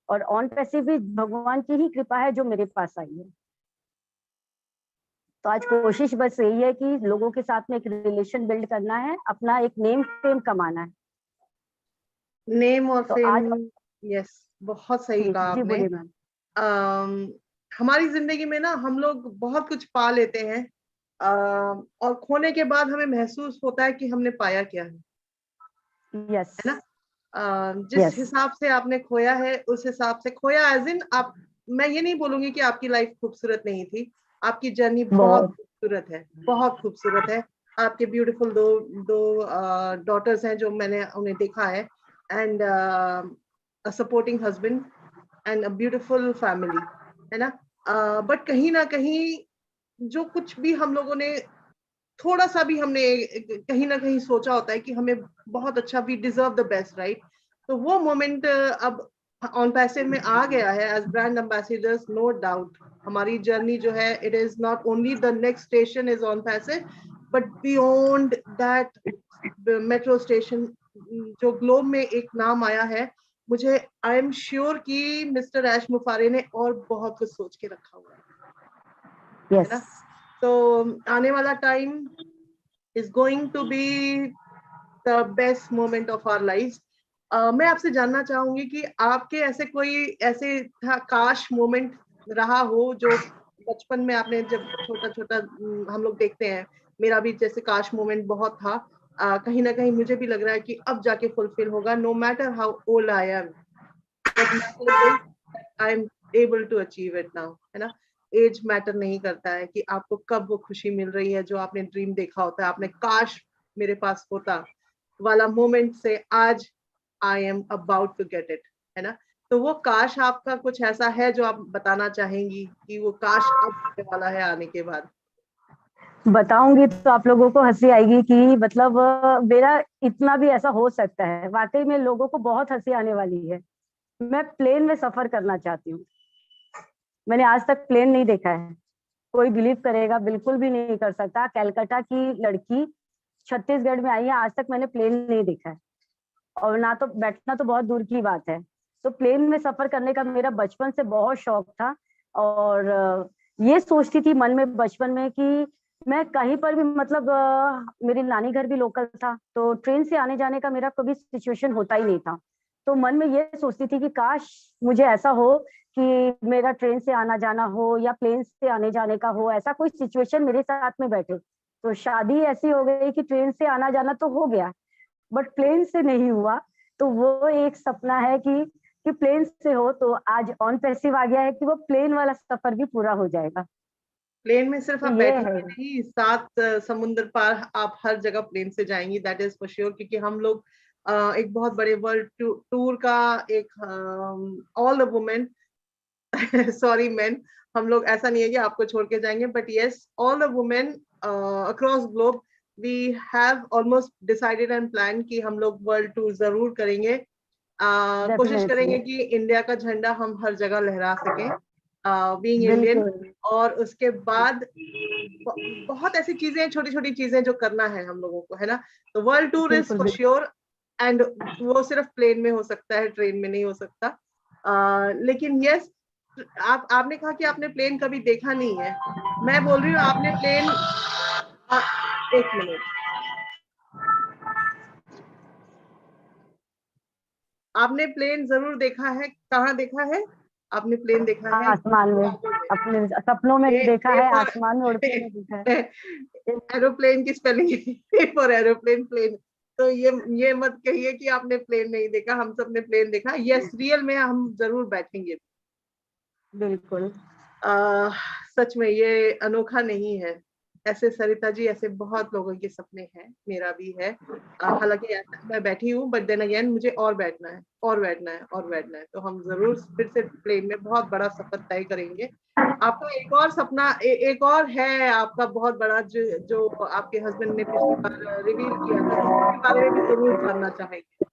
और ऑन पैसिव भी भगवान की ही कृपा है जो मेरे पास आई है। तो आज कोशिश बस यही है कि लोगों के साथ में एक रिलेशन बिल्ड करना है, अपना एक नेम फेम कमाना है। नेम और तो फेम, आज यस, बहुत सही जी कहा जी, आपने। बोलिए मैम। हमारी जिंदगी में ना हम लोग बहुत कुछ पा लेते हैं, और खोने के बाद हमें महसूस होता है कि हमने पाया क्या है यस ना। जिस यस। हिसाब से आपने खोया है उस हिसाब से खोया, एज इन आप, मैं ये नहीं बोलूंगी कि आपकी लाइफ खूबसूरत नहीं थी, आपकी जर्नी बहुत बहुत। खूबसूरत है, बहुत खूबसूरत है। आपके ब्यूटीफुल दो दो डॉटर्स हैं जो मैंने उन्हें देखा है, and a supporting husband and a beautiful family, है ना। बट कहीं ना कहीं जो कुछ भी हम लोगों ने, थोड़ा सा भी हमने कहीं ना कहीं सोचा होता है कि हमें बहुत अच्छा, we deserve the best, right. तो वो मोमेंट अब ऑन पैसिव में आ गया है as brand ambassadors, no doubt. हमारी जर्नी जो है, it is not only the next station is on passive, but beyond that metro station जो ग्लोब में एक नाम आया है, मुझे आई एम श्योर कि मिस्टर ऐश मुफारे ने और बहुत कुछ सोच के रखा हुआ है यस। ना। तो आने वाला time is going to be the best moment of our lives. मैं आपसे जानना चाहूंगी कि आपके ऐसे कोई ऐसे था काश मोमेंट रहा हो जो बचपन में आपने, जब छोटा छोटा हम लोग देखते हैं, मेरा भी जैसे काश मोमेंट बहुत था, कहीं ना कहीं मुझे भी लग रहा है कि अब जाके फुलफिल होगा, no matter how old I am, what matters is I am able to achieve it now, है ना। एज मैटर नहीं करता है कि आपको कब वो खुशी मिल रही है जो आपने ड्रीम देखा होता है, आपने काश मेरे पास होता वाला मोमेंट से आज I am about to get it, है ना। तो वो काश आपका कुछ ऐसा है जो आप बताना चाहेंगी कि वो काश अब होने वाला है आने के बाद। बताऊंगी तो आप लोगों को हंसी आएगी कि मतलब मेरा इतना भी ऐसा हो सकता है। वाकई में लोगों को बहुत हंसी आने वाली है। मैं प्लेन में सफर करना चाहती हूँ। मैंने आज तक प्लेन नहीं देखा है। कोई बिलीव करेगा? बिल्कुल भी नहीं कर सकता। कलकत्ता की लड़की छत्तीसगढ़ में आई है, आज तक मैंने प्लेन नहीं देखा है, और ना तो बैठना तो बहुत दूर की बात है। तो प्लेन में सफर करने का मेरा बचपन से बहुत शौक था। और ये सोचती थी मन में बचपन में कि मैं कहीं पर भी, मतलब मेरी नानी घर भी लोकल था, तो ट्रेन से आने जाने का मेरा कभी सिचुएशन होता ही नहीं था। तो मन में ये सोचती थी कि काश मुझे ऐसा हो कि मेरा ट्रेन से आना जाना हो या प्लेन से आने जाने का हो, ऐसा कोई सिचुएशन मेरे साथ में बैठे। तो शादी ऐसी हो गई कि ट्रेन से आना जाना तो हो गया, बट प्लेन से नहीं हुआ। तो वो एक सपना है कि प्लेन से हो, तो आज ऑन पैसिव आ गया है कि वो प्लेन वाला सफर भी पूरा हो जाएगा। प्लेन में सिर्फ तो आप ये बैठेंगे है। नहीं, सात समुद्र पार आप हर जगह प्लेन से जाएंगी, दैट इज फॉर श्योर। क्योंकि हम लोग एक बहुत बड़े वर्ल्ड टूर का एक all the women sorry man, हम लोग ऐसा नहीं है कि आपको छोड़ के जाएंगे, but yes all the women across globe we have almost decided and plan कि हम लोग वर्ल्ड टूर जरूर करेंगे। कोशिश करेंगे डेफिनेटली। कि इंडिया का झंडा हम हर जगह लहरा सकें, बीइंग इंडियन। बिल्कुल और उसके बाद बहुत ऐसी चीजें, छोटी छोटी चीजें जो करना है हम लोगों को, है ना। तो वर्ल्ड टूर इज बिल्कुल फॉर बिल्कुल। श्योर, एंड वो सिर्फ प्लेन में हो सकता है, ट्रेन में नहीं हो सकता। लेकिन यस, आपने कहा कि आपने प्लेन कभी देखा नहीं है। मैं बोल रही हूँ आपने प्लेन, एक मिनट, आपने प्लेन जरूर देखा है, कहाँ देखा है आपने प्लेन देखा है? आसमान में, ख्वाबों में। अपने सपनों में देखा ए है, फॉर आसमान में उड़ते हुए देखा है। एरोप्लेन की spelling A for aeroplane, plane. तो ये मत कहिए कि आपने प्लेन नहीं देखा, हम सब ने प्लेन देखा, यस रियल में हम जरूर बैठेंगे। बिल्कुल। आ, सच में ये अनोखा नहीं है। ऐसे सरिता जी, ऐसे बहुत लोगों के सपने हैं, मेरा भी है। हालांकि मैं बैठी हूँ, बट देन अगेन मुझे और बैठना है, और बैठना है, और बैठना है। तो हम जरूर फिर से प्लेन में बहुत बड़ा सफर तय करेंगे। आपका एक और सपना, एक और है आपका बहुत बड़ा, जो आपके हस्बैंड ने पिछली बार रिवील किया था, उसके बारे में भी जरूर जानना चाहेंगे।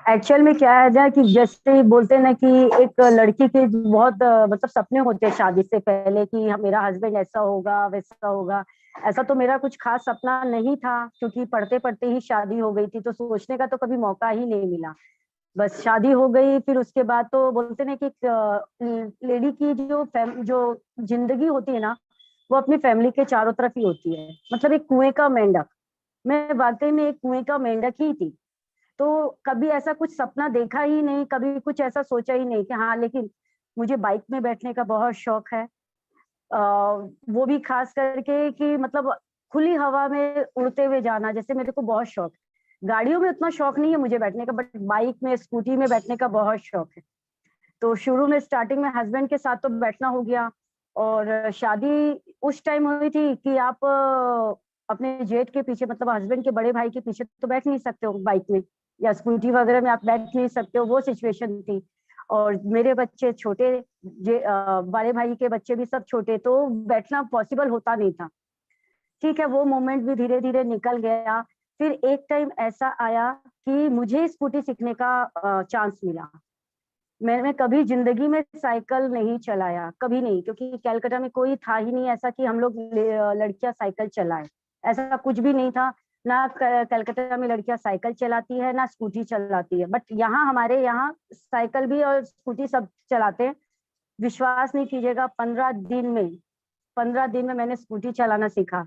एक्चुअल में क्या है ना कि जैसे बोलते हैं ना कि एक लड़की के बहुत मतलब सपने होते हैं शादी से पहले कि मेरा हस्बैंड ऐसा होगा वैसा होगा। ऐसा तो मेरा कुछ खास सपना नहीं था, क्योंकि पढ़ते पढ़ते ही शादी हो गई थी, तो सोचने का तो कभी मौका ही नहीं मिला। बस शादी हो गई, फिर उसके बाद तो बोलते ना कि लेडी की जो जिंदगी होती है ना, वो अपनी फैमिली के चारों तरफ ही होती है। मतलब एक कुएं का मेंढक, मैं वाकई में एक कुएं का मेंढक ही थी। तो कभी ऐसा कुछ सपना देखा ही नहीं, कभी कुछ ऐसा सोचा ही नहीं कि हाँ, लेकिन मुझे बाइक में बैठने का बहुत शौक है। वो भी खास करके कि मतलब खुली हवा में उड़ते हुए जाना, जैसे मेरे को बहुत शौक है। गाड़ियों में उतना शौक नहीं है मुझे बैठने का, बट बाइक में, स्कूटी में बैठने का बहुत शौक है। तो शुरू में स्टार्टिंग में हस्बैंड के साथ तो बैठना हो गया, और शादी उस टाइम हुई थी कि आप अपने जेठ के पीछे, मतलब हस्बैंड के बड़े भाई के पीछे तो बैठ नहीं सकते हो बाइक में, या स्कूटी वगैरह में आप बैठ नहीं सकते हो, वो सिचुएशन थी। और मेरे बच्चे छोटे, बड़े भाई के बच्चे भी सब छोटे, तो बैठना पॉसिबल होता नहीं था। ठीक है, वो मोमेंट भी धीरे धीरे निकल गया। फिर एक टाइम ऐसा आया कि मुझे स्कूटी सीखने का चांस मिला। मैंने कभी जिंदगी में साइकिल नहीं चलाया, कभी नहीं, क्योंकि कलकत्ता में कोई था ही नहीं ऐसा कि हम लोग लड़कियां साइकिल चलाए, ऐसा कुछ भी नहीं था। ना कलकत्ता में लड़कियां साइकिल चलाती है, ना स्कूटी चलाती है, बट यहाँ हमारे यहाँ साइकिल भी और स्कूटी सब चलाते हैं। विश्वास नहीं कीजिएगा, 15 दिन में मैंने स्कूटी चलाना सीखा।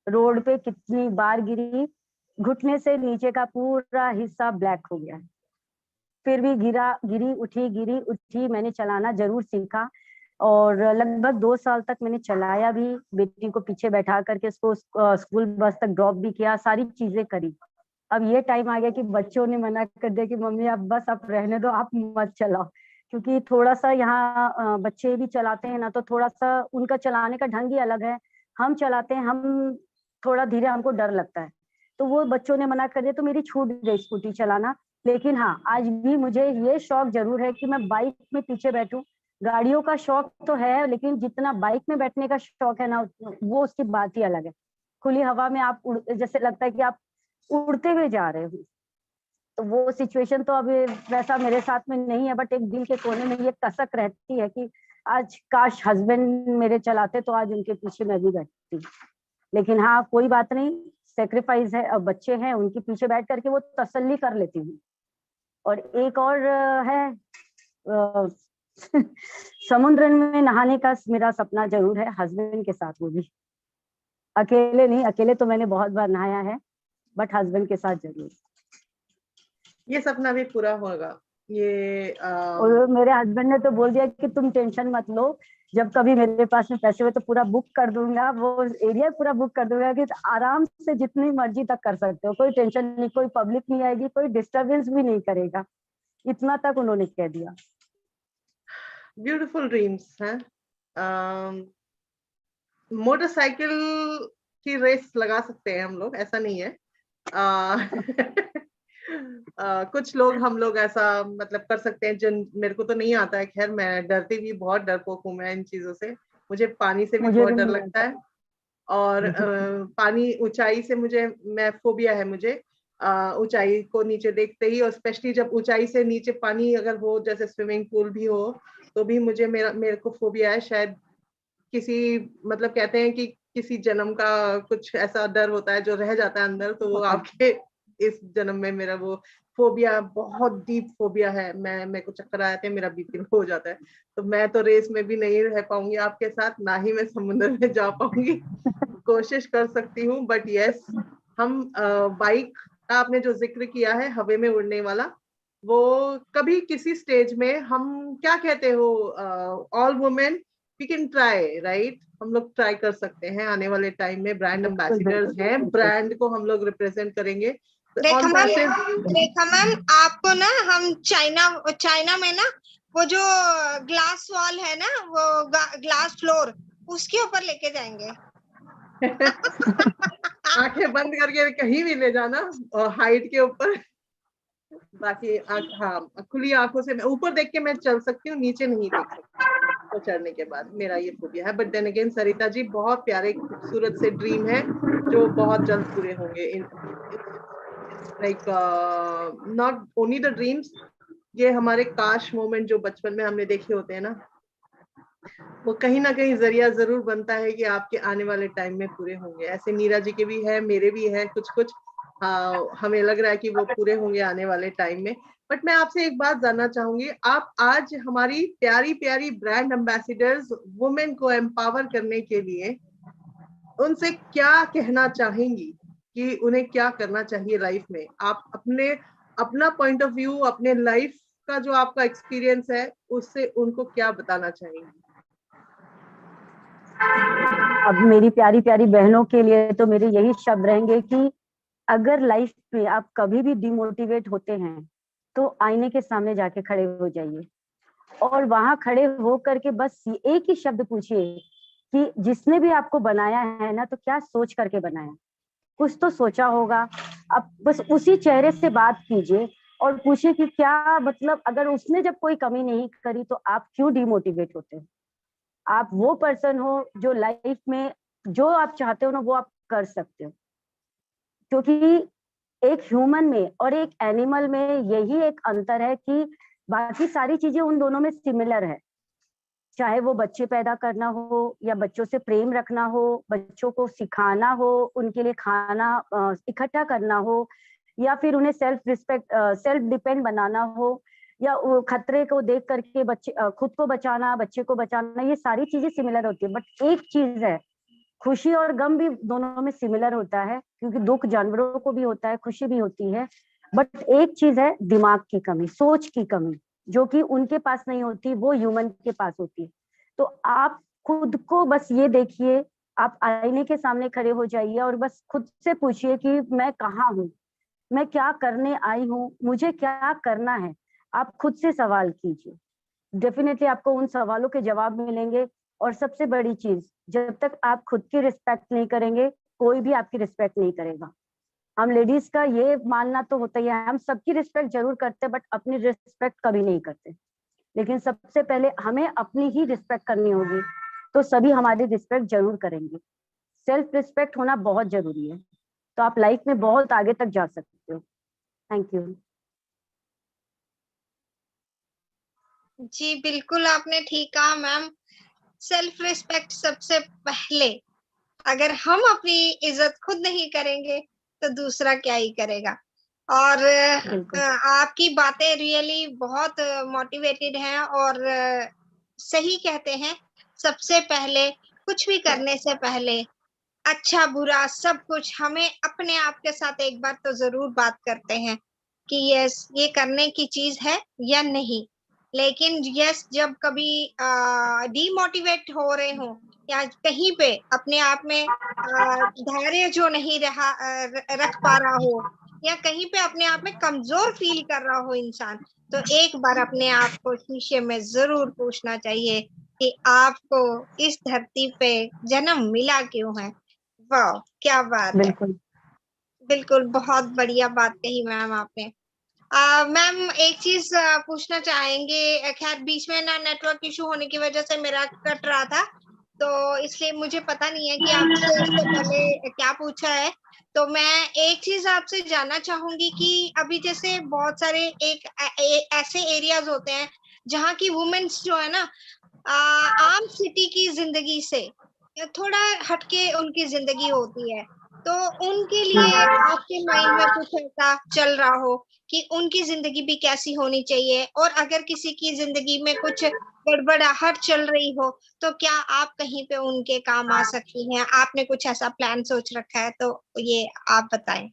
रोड पे कितनी बार गिरी, घुटने से नीचे का पूरा हिस्सा ब्लैक हो गया। फिर भी गिरी उठी, मैंने चलाना जरूर सीखा। और लगभग 2 साल तक मैंने चलाया भी, बेटी को पीछे बैठा करके उसको स्कूल बस तक ड्रॉप भी किया, सारी चीजें करी। अब ये टाइम आ गया कि बच्चों ने मना कर दिया कि मम्मी आप बस आप रहने दो, आप मत चलाओ, क्योंकि थोड़ा सा यहाँ बच्चे भी चलाते हैं ना, तो थोड़ा सा उनका चलाने का ढंग ही अलग है। हम चलाते हैं, हम थोड़ा धीरे, हमको डर लगता है, तो वो बच्चों ने मना कर दिया, तो मेरी छूट गई स्कूटी चलाना। लेकिन हाँ, आज भी मुझे ये शौक जरूर है कि मैं बाइक में पीछे बैठूं। गाड़ियों का शौक तो है, लेकिन जितना बाइक में बैठने का शौक है ना, वो उसकी बात ही अलग है। खुली हवा में आप जैसे लगता है कि आप उड़ते हुए जा रहे हो। तो वो सिचुएशन तो अभी वैसा मेरे साथ में नहीं है, बट एक दिल के कोने में ये कसक रहती है कि आज काश हस्बैंड मेरे चलाते तो आज उनके पीछे मैं भी बैठती। लेकिन हाँ, कोई बात नहीं, सेक्रीफाइस है, अब बच्चे हैं, उनके पीछे बैठ करके वो तसल्ली कर लेती हूँ। और एक और है, समुद्र में नहाने का मेरा सपना जरूर है, हस्बैंड के साथ, वो भी अकेले नहीं। अकेले तो मैंने बहुत बार नहाया है, बट हस्बैंड के साथ जरूर। ये सपना भी पूरा होगा। ये और मेरे हस्बैंड ने तो बोल दिया कि तुम टेंशन मत लो, जब कभी मेरे पास में पैसे हुए तो पूरा बुक कर दूंगा, वो एरिया पूरा बुक कर दूंगा कि आराम से जितनी मर्जी तक कर सकते हो, कोई टेंशन नहीं, कोई पब्लिक नहीं आएगी, कोई डिस्टरबेंस भी नहीं करेगा, इतना तक उन्होंने कह दिया। ब्यूटीफुल ड्रीम्स हैं। मोटरसाइकिल की रेस लगा सकते हैं हम लोग, ऐसा नहीं है। कुछ लोग, हम लोग ऐसा मतलब कर सकते हैं, जिन मेरे को तो नहीं आता है। खैर, मैं डरती भी, बहुत डरपोक हूँ मैं इन चीजों से। मुझे पानी से भी मुझे बहुत भी डर नहीं लगता है। और पानी, ऊंचाई से मैं फोबिया है मुझे। ऊंचाई को नीचे देखते ही, और स्पेशली जब ऊंचाई से नीचे पानी अगर हो, जैसे स्विमिंग पूल भी हो, तो भी मेरे को फोबिया है। शायद किसी, मतलब कहते हैं कि किसी जन्म का कुछ ऐसा डर होता है जो रह जाता है अंदर, तो वो आपके इस जन्म में मेरा वो फोबिया, बहुत डीप फोबिया है। मेरे को चक्कर आते हैं, मेरा बीपी लो हो जाता है। तो मैं तो रेस में भी नहीं रह पाऊंगी आपके साथ, ना ही मैं समुद्र में जा पाऊंगी। कोशिश कर सकती हूँ, बट यस, हम बाइक का आपने जो जिक्र किया है, हवा में उड़ने वाला, वो कभी किसी स्टेज में, हम क्या कहते हो, all women we can try, right? हम लोग ट्राई कर सकते हैं। आने वाले टाइम में ब्रांड एम्बेसडर्स हैं, ब्रांड को हम लोग रिप्रेजेंट करेंगे। रेखा मैम, आपको ना हम चाइना में ना, वो जो ग्लास वॉल है ना, वो ग्लास फ्लोर, उसके ऊपर लेके जाएंगे। आंखें बंद करके कहीं भी ले जाना, और हाइट के ऊपर। बाकी हाँ, खुली आंखों से मैं ऊपर देख के मैं चल सकती हूँ, नीचे नहीं देख सकती तो चढ़ने के बाद। मेरा ये फोबिया है। But then again, Sarita ji, बहुत प्यारे खूबसूरत से ड्रीम है जो बहुत जल्द पूरे होंगे। Like not only the dreams, ये हमारे काश मोमेंट जो बचपन में हमने देखे होते हैं ना, वो कहीं ना कहीं जरिया जरूर बनता है कि आपके आने वाले टाइम में पूरे होंगे। ऐसे नीरा जी के भी है, मेरे भी है कुछ कुछ। हमें लग रहा है कि वो पूरे होंगे आने वाले टाइम में। बट मैं आपसे एक बात जानना चाहूंगी, आप आज हमारी प्यारी प्यारी ब्रांड एम्बेसडर्स वुमेन को एम्पावर करने के लिए उनसे क्या कहना चाहेंगी, कि उन्हें क्या करना चाहिए लाइफ में? आप अपने अपना पॉइंट ऑफ व्यू, अपने लाइफ का जो आपका एक्सपीरियंस है, उससे उनको क्या बताना चाहेंगे? अब मेरी प्यारी प्यारी बहनों के लिए तो मेरे यही शब्द रहेंगे कि अगर लाइफ में आप कभी भी डिमोटिवेट होते हैं तो आईने के सामने जाके खड़े हो जाइए और वहां खड़े हो करके बस एक ही शब्द पूछिए कि जिसने भी आपको बनाया है ना, तो क्या सोच करके बनाया, कुछ तो सोचा होगा। अब बस उसी चेहरे से बात कीजिए और पूछिए कि क्या मतलब, अगर उसने जब कोई कमी नहीं करी तो आप क्यों डिमोटिवेट होते हो। आप वो पर्सन हो जो लाइफ में जो आप चाहते हो ना वो आप कर सकते हो, क्योंकि एक ह्यूमन में और एक एनिमल में यही एक अंतर है कि बाकी सारी चीजें उन दोनों में सिमिलर है। चाहे वो बच्चे पैदा करना हो या बच्चों से प्रेम रखना हो, बच्चों को सिखाना हो, उनके लिए खाना इकट्ठा करना हो, या फिर उन्हें सेल्फ डिपेंड बनाना हो, या वो खतरे को देख करके बच्चे खुद को बचाना, बच्चे को बचाना, ये सारी चीजें सिमिलर होती है। बट एक चीज है, खुशी और गम भी दोनों में सिमिलर होता है, क्योंकि दुख जानवरों को भी होता है, खुशी भी होती है। बट एक चीज है, दिमाग की कमी, सोच की कमी, जो कि उनके पास नहीं होती, वो ह्यूमन के पास होती है। तो आप खुद को बस ये देखिए, आप आईने के सामने खड़े हो जाइए और बस खुद से पूछिए कि मैं कहाँ हूँ, मैं क्या करने आई हूँ, मुझे क्या करना है। आप खुद से सवाल कीजिए, डेफिनेटली आपको उन सवालों के जवाब मिलेंगे। और सबसे बड़ी चीज, जब तक आप खुद की रिस्पेक्ट नहीं करेंगे, कोई भी आपकी रिस्पेक्ट नहीं करेगा। हम लेडीज का ये मानना तो होता ही है, हम सबकी रिस्पेक्ट जरूर करते हैं बट अपनी रिस्पेक्ट कभी नहीं करते। लेकिन सबसे पहले हमें अपनी ही रिस्पेक्ट करनी होगी, तो सभी हमारी रिस्पेक्ट जरूर करेंगे। सेल्फ रिस्पेक्ट होना बहुत जरूरी है, तो आप लाइफ में बहुत आगे तक जा सकते हो। Thank you. जी बिल्कुल आपने ठीक कहा मैम। सेल्फ रिस्पेक्ट सबसे पहले। अगर हम अपनी इज्जत खुद नहीं करेंगे तो दूसरा क्या ही करेगा। और बिल्कुल आपकी बातें रियली बहुत मोटिवेटेड हैं और सही कहते हैं। सबसे पहले कुछ भी करने से पहले अच्छा बुरा सब कुछ हमें अपने आप के साथ एक बार तो जरूर बात करते हैं कि यस ये करने की चीज है या नहीं। लेकिन यस जब कभी डीमोटिवेट हो रहे हो या कहीं पे अपने आप में धैर्य जो नहीं रख पा रहा हो या कहीं पे अपने आप में कमजोर फील कर रहा हो इंसान, तो एक बार अपने आप को शीशे में जरूर पूछना चाहिए कि आपको इस धरती पे जन्म मिला क्यों है। वाह क्या बात है। बिल्कुल। बिल्कुल बहुत बढ़िया बात कही मैम आपने। मैम एक चीज पूछना चाहेंगे। खैर बीच में ना नेटवर्क इशू होने की वजह से मेरा कट रहा था, तो इसलिए मुझे पता नहीं है कि आपसे इससे पहले क्या पूछा है। तो मैं एक चीज आपसे जानना चाहूंगी कि अभी जैसे बहुत सारे ऐसे एरियाज होते हैं जहाँ की वुमेन्स जो है ना आम सिटी की जिंदगी से थोड़ा हटके उनकी जिंदगी होती है, तो उनके लिए आपके माइंड में कुछ ऐसा चल रहा हो कि उनकी जिंदगी भी कैसी होनी चाहिए, और अगर किसी की जिंदगी में कुछ गड़बड़ाहट चल रही हो तो क्या आप कहीं पे उनके काम आ सकती हैं। आपने कुछ ऐसा प्लान सोच रखा है तो ये आप बताएं।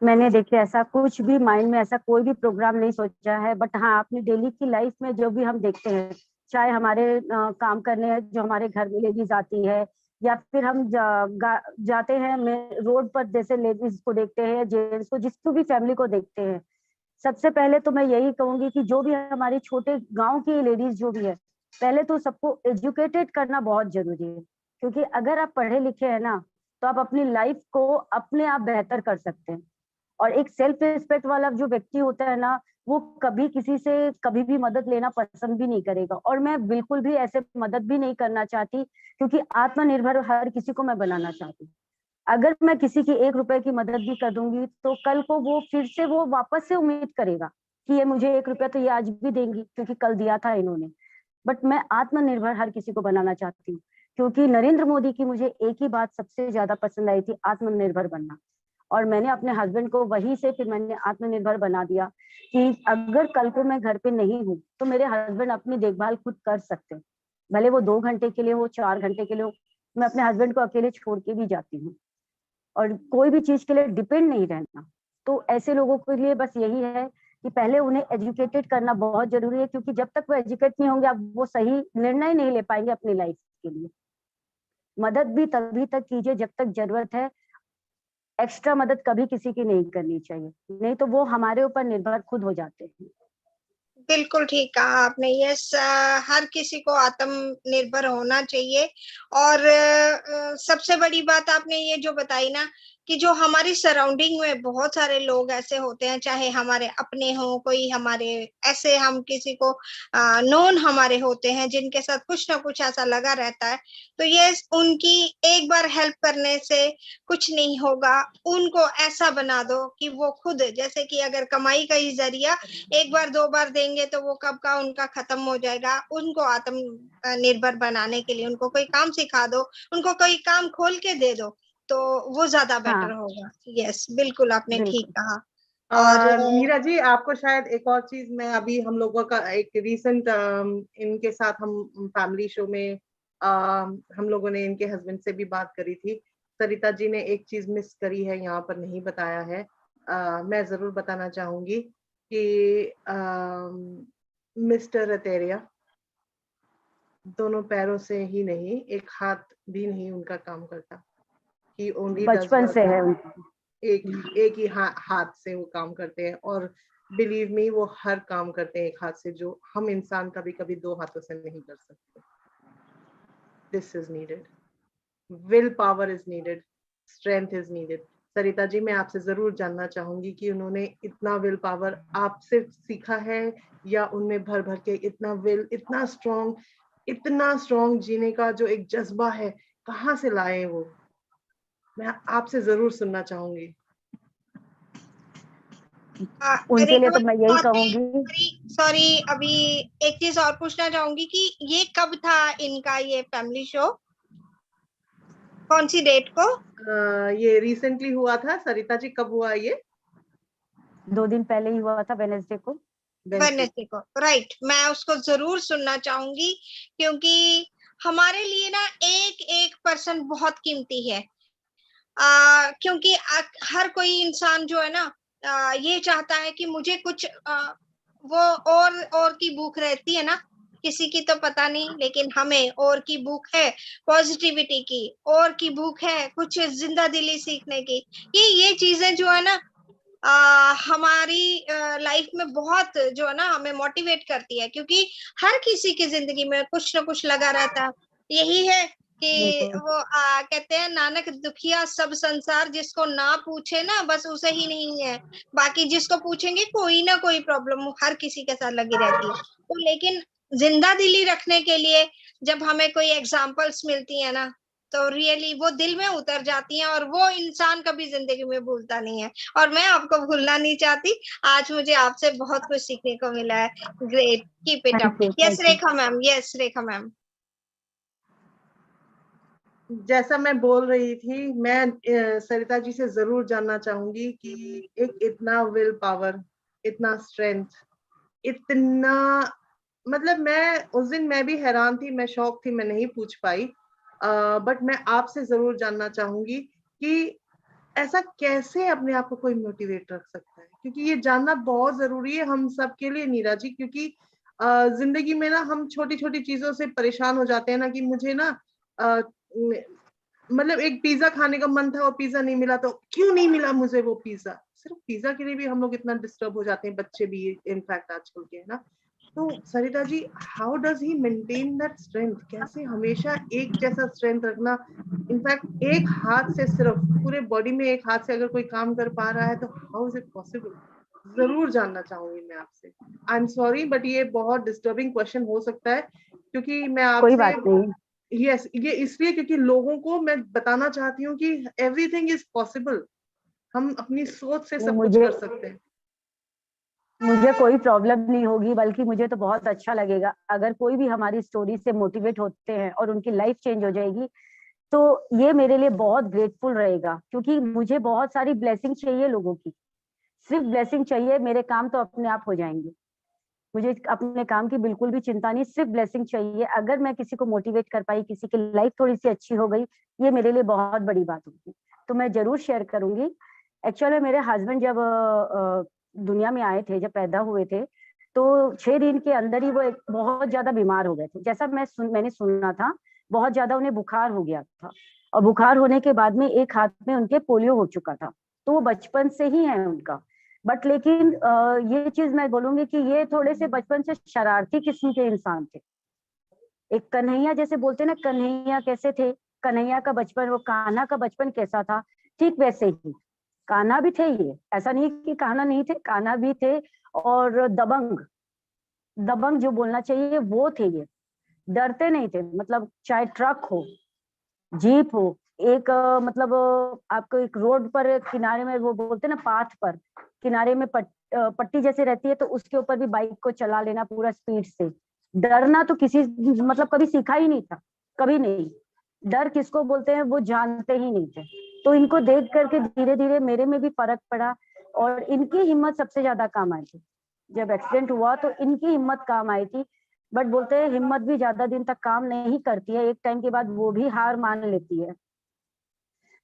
मैंने देखिए ऐसा कुछ भी माइंड में ऐसा कोई भी प्रोग्राम नहीं सोचा है, बट हाँ अपनी डेली की लाइफ में जो भी हम देखते हैं, चाहे हमारे काम करने जो हमारे घर में लेडीज आती है, या फिर हम जाते हैं रोड पर, जैसे लेडीज को देखते हैं, जेंट्स को, जिसको भी फैमिली को देखते हैं। सबसे पहले तो मैं यही कहूंगी कि जो भी हमारी छोटे गांव की लेडीज जो भी है, पहले तो सबको एजुकेटेड करना बहुत जरूरी है। क्योंकि अगर आप पढ़े लिखे हैं ना, तो आप अपनी लाइफ को अपने आप बेहतर कर सकते हैं। और एक सेल्फ रिस्पेक्ट वाला जो व्यक्ति होता है ना, वो कभी किसी से कभी भी मदद लेना पसंद भी नहीं करेगा, और मैं बिल्कुल भी ऐसे मदद भी नहीं करना चाहती, क्योंकि आत्मनिर्भर हर किसी को मैं बनाना चाहती हूँ। अगर मैं किसी की 1 रुपए की मदद भी कर दूंगी तो कल को वो फिर से वो वापस से उम्मीद करेगा कि ये मुझे 1 रुपया तो ये आज भी देंगी, क्योंकि कल दिया था इन्होंने। बट मैं आत्मनिर्भर हर किसी को बनाना चाहती हूँ, क्योंकि नरेंद्र मोदी की मुझे एक ही बात सबसे ज्यादा पसंद आई थी, आत्मनिर्भर बनना। और मैंने अपने हस्बैंड को वहीं से फिर मैंने आत्मनिर्भर बना दिया कि अगर कल को मैं घर पे नहीं हूँ तो मेरे हस्बैंड अपनी देखभाल खुद कर सकते हैं। भले वो 2 घंटे के लिए हो, 4 घंटे के लिए हो, मैं अपने हस्बैंड को अकेले छोड़ के भी जाती हूँ। और कोई भी चीज के लिए डिपेंड नहीं रहना। तो ऐसे लोगों के लिए बस यही है कि पहले उन्हें एजुकेटेड करना बहुत जरूरी है, क्योंकि जब तक वो एजुकेट नहीं होंगे अब वो सही निर्णय नहीं ले पाएंगे अपनी लाइफ के लिए। मदद भी तभी तक कीजिए जब तक जरूरत है, एक्स्ट्रा मदद कभी किसी की नहीं करनी चाहिए, नहीं तो वो हमारे ऊपर निर्भर खुद हो जाते हैं। बिल्कुल ठीक कहा आपने। यस, हर किसी को आत्मनिर्भर होना चाहिए। और सबसे बड़ी बात आपने ये जो बताई ना कि जो हमारी सराउंडिंग में बहुत सारे लोग ऐसे होते हैं, चाहे हमारे अपने हो, कोई हमारे ऐसे हम किसी को नोन हमारे होते हैं जिनके साथ कुछ ना कुछ ऐसा लगा रहता है, तो ये उनकी एक बार हेल्प करने से कुछ नहीं होगा। उनको ऐसा बना दो कि वो खुद, जैसे कि अगर कमाई का ही जरिया एक बार दो बार देंगे तो वो कब का उनका खत्म हो जाएगा। उनको आत्म निर्भर बनाने के लिए उनको कोई काम सिखा दो, उनको कोई काम खोल के दे दो, तो वो ज्यादा बेटर हाँ होगा। यस, बिल्कुल आपने ठीक बिल्कुल। कहा। और मीरा जी, आपको शायद एक और चीज, मैं अभी हम लोगों का एक रिसेंट इनके साथ हम फैमिली शो में हम लोगों ने इनके हस्बैंड से भी बात करी थी। सरिता जी ने एक चीज मिस करी है, यहाँ पर नहीं बताया है। मैं जरूर बताना चाहूंगी कि मिस्टर रतेरिया दोनों पैरों से ही नहीं, एक हाथ भी नहीं उनका काम करता। ही ओनली डज बचपन वर्क से है विद उनका। एक ही हाथ से वो काम करते हैं, और बिलीव मी वो हर काम करते हैं एक हाथ से, जो हम इंसान कभी कभी दो हाथों से नहीं कर सकते। This is needed, will power is needed, strength is needed. Sarita ji, मैं आपसे जरूर जानना चाहूंगी कि उन्होंने इतना विल पावर आपसे सीखा है, या उनमें भर भर के इतना विल, इतना स्ट्रॉन्ग जीने का जो एक जज्बा है, कहाँ से लाए वो? मैं आपसे जरूर सुनना चाहूंगी। उनके लिए रेखा तो मैं यही कहूंगी। सॉरी सॉरी, अभी एक चीज और पूछना चाहूंगी कि ये कब था इनका ये फैमिली शो, कौन सी डेट को? ये रिसेंटली हुआ था। सरिता जी, कब हुआ ये? 2 दिन पहले ही हुआ था, वेनेसडे को। वेडनेसडे। वेडनेसडे को, राइट। मैं उसको जरूर सुनना चाहूंगी, क्योंकि हमारे लिए ना एक एक पर्सन बहुत कीमती है। क्योंकि हर कोई इंसान जो है ना ये चाहता है कि मुझे कुछ वो और की भूख रहती है ना, किसी की तो पता नहीं, लेकिन हमें और की भूख है, पॉजिटिविटी की और की भूख है, कुछ जिंदा दिली सीखने की। ये चीजें जो है ना हमारी लाइफ में बहुत जो है ना हमें मोटिवेट करती है, क्योंकि हर किसी की जिंदगी में कुछ ना कुछ लगा रहता है। यही है कि बिल्कुल। वो कहते हैं नानक दुखिया सब संसार, जिसको ना पूछे ना बस उसे ही नहीं है, बाकी जिसको पूछेंगे कोई ना कोई प्रॉब्लम हर किसी के साथ लगी रहती है। तो लेकिन जिंदा दिली रखने के लिए जब हमें कोई एग्जाम्पल्स मिलती है ना, तो रियली वो दिल में उतर जाती हैं, और वो इंसान कभी जिंदगी में भूलता नहीं है। और मैं आपको भूलना नहीं चाहती। आज मुझे आपसे बहुत कुछ सीखने को मिला है। Great, keep it up. Thank you, yes thank you. Rekha ma'am, yes Rekha ma'am. जैसा मैं बोल रही थी, मैं सरिता जी से जरूर जानना चाहूंगी कि एक इतना विल पावर, इतना स्ट्रेंथ, इतना, मतलब मैं उस दिन मैं भी हैरान थी, मैं शॉक थी, मैं नहीं पूछ पाई। बट मैं आपसे जरूर जानना चाहूंगी कि ऐसा कैसे अपने आप को कोई मोटिवेट रख सकता है, क्योंकि ये जानना बहुत जरूरी है हम सबके लिए, नीरा जी। क्योंकि जिंदगी में ना हम छोटी छोटी चीजों से परेशान हो जाते हैं ना, कि मुझे ना मतलब एक पिज्जा खाने का मन था और पिज्जा नहीं मिला, तो क्यों नहीं मिला मुझे वो पिज्जा, सिर्फ पिज्जा के लिए भी हम लोग इतना डिस्टर्ब हो जाते हैं, बच्चे भी इनफैक्ट आजकल के, है ना। तो Sarita ji, how does he maintain that strength? कैसे हमेशा एक जैसा स्ट्रेंथ रखना? इनफैक्ट एक हाथ से, सिर्फ पूरे बॉडी में एक हाथ से अगर कोई काम कर पा रहा है, तो हाउ इज इट पॉसिबल? जरूर जानना चाहूंगी मैं आपसे। आई एम सॉरी, बट ये बहुत डिस्टर्बिंग क्वेश्चन हो सकता है, क्योंकि मैं कोई आपसे, बात नहीं। यस, ये इसलिए क्योंकि लोगों को मैं बताना चाहती हूँ कि एवरीथिंग इज पॉसिबल। हम अपनी सोच से नहीं, सब कुछ मुझे कर सकते हैं। मुझे कोई प्रॉब्लम नहीं होगी, बल्कि मुझे तो बहुत अच्छा लगेगा अगर कोई भी हमारी स्टोरी से मोटिवेट होते हैं और उनकी लाइफ चेंज हो जाएगी, तो ये मेरे लिए बहुत ग्रेटफुल रहेगा, क्योंकि मुझे बहुत सारी ब्लेसिंग चाहिए लोगों की। सिर्फ ब्लेसिंग चाहिए, मेरे काम तो अपने आप हो जाएंगे। मुझे अपने काम की बिल्कुल भी चिंता नहीं, सिर्फ ब्लेसिंग चाहिए। अगर मैं किसी को मोटिवेट कर पाई, किसी की लाइफ थोड़ी सी अच्छी हो गई, ये मेरे लिए बहुत बड़ी बात होगी। तो मैं जरूर शेयर करूंगी एक्चुअली मेरे हस्बैंड जब दुनिया में आए थे, जब पैदा हुए थे, तो 6 दिन के अंदर ही वो बहुत ज्यादा बीमार हो गए थे। जैसा मैंने सुना था, बहुत ज्यादा उन्हें बुखार हो गया था, और बुखार होने के बाद में एक हाथ में उनके पोलियो हो चुका था। तो वो बचपन से ही है उनका। बट लेकिन ये चीज मैं बोलूंगी कि ये थोड़े से बचपन से शरारती किस्म के इंसान थे। एक कन्हैया जैसे बोलते ना, कन्हैया कैसे थे, कन्हैया का बचपन, वो कान्हा का बचपन कैसा था, ठीक वैसे ही कान्हा भी थे। ये ऐसा नहीं कि कान्हा नहीं थे, कान्हा भी थे। और दबंग, दबंग जो बोलना चाहिए वो थे ये। डरते नहीं थे, मतलब चाहे ट्रक हो, जीप हो, एक मतलब आपको एक रोड पर किनारे में, वो बोलते ना पाथ पर किनारे में पट्टी जैसे रहती है, तो उसके ऊपर भी बाइक को चला लेना पूरा स्पीड से। डरना तो किसी मतलब कभी सीखा ही नहीं था, कभी नहीं। डर किसको बोलते हैं वो जानते ही नहीं थे। तो इनको देख करके धीरे धीरे मेरे में भी फर्क पड़ा, और इनकी हिम्मत सबसे ज्यादा काम आई थी। जब एक्सीडेंट हुआ तो इनकी हिम्मत काम आई थी। बट बोलते हैं हिम्मत भी ज्यादा दिन तक काम नहीं करती है, एक टाइम के बाद वो भी हार मान लेती है।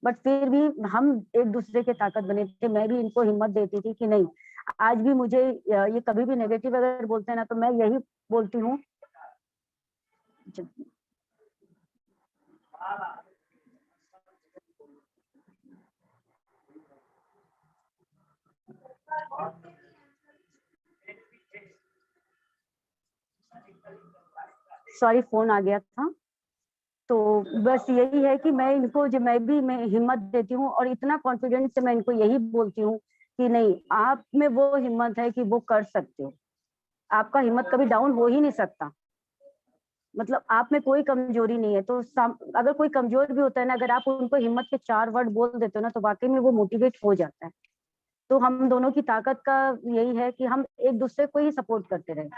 बट फिर भी हम एक दूसरे के ताकत बने थे। मैं भी इनको हिम्मत देती थी कि नहीं, आज भी मुझे ये कभी भी नेगेटिव अगर बोलते हैं ना, तो मैं यही बोलती हूँ। सॉरी, फोन आ गया था। तो बस यही है कि मैं इनको, जो मैं हिम्मत देती हूँ, और इतना कॉन्फिडेंस से मैं इनको यही बोलती हूँ कि नहीं, आप में वो हिम्मत है कि वो कर सकते हो। आपका हिम्मत कभी डाउन हो ही नहीं सकता। मतलब आप में कोई कमजोरी नहीं है। तो अगर कोई कमजोर भी होता है ना, अगर आप उनको हिम्मत के 4 वर्ड बोल देते हो ना, तो वाकई में वो मोटिवेट हो जाता है। तो हम दोनों की ताकत का यही है कि हम एक दूसरे को ही सपोर्ट करते रहे।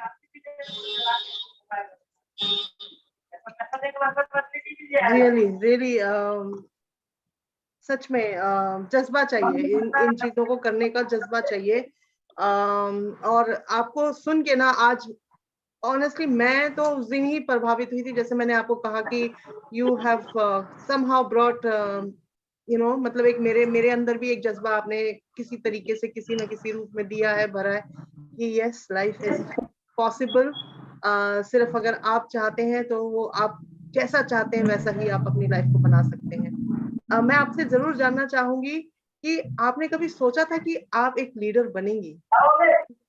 रियली रियली सच में जज्बा चाहिए, इन चीजों को करने का जज्बा चाहिए। और आपको सुन के ना आज ऑनेस्टली मैं तो उस दिन ही प्रभावित हुई थी, जैसे मैंने आपको कहा कि यू हैव समहाउ ब्रॉट मतलब एक मेरे मेरे अंदर भी एक जज्बा आपने किसी तरीके से किसी न किसी रूप में दिया है, भरा है कि यस, लाइफ इज पॉसिबल। सिर्फ अगर आप चाहते हैं तो वो आप जैसा चाहते हैं वैसा ही आप अपनी लाइफ को बना सकते हैं। मैं आपसे जरूर जानना चाहूंगी कि आपने कभी सोचा था कि आप एक लीडर बनेंगी?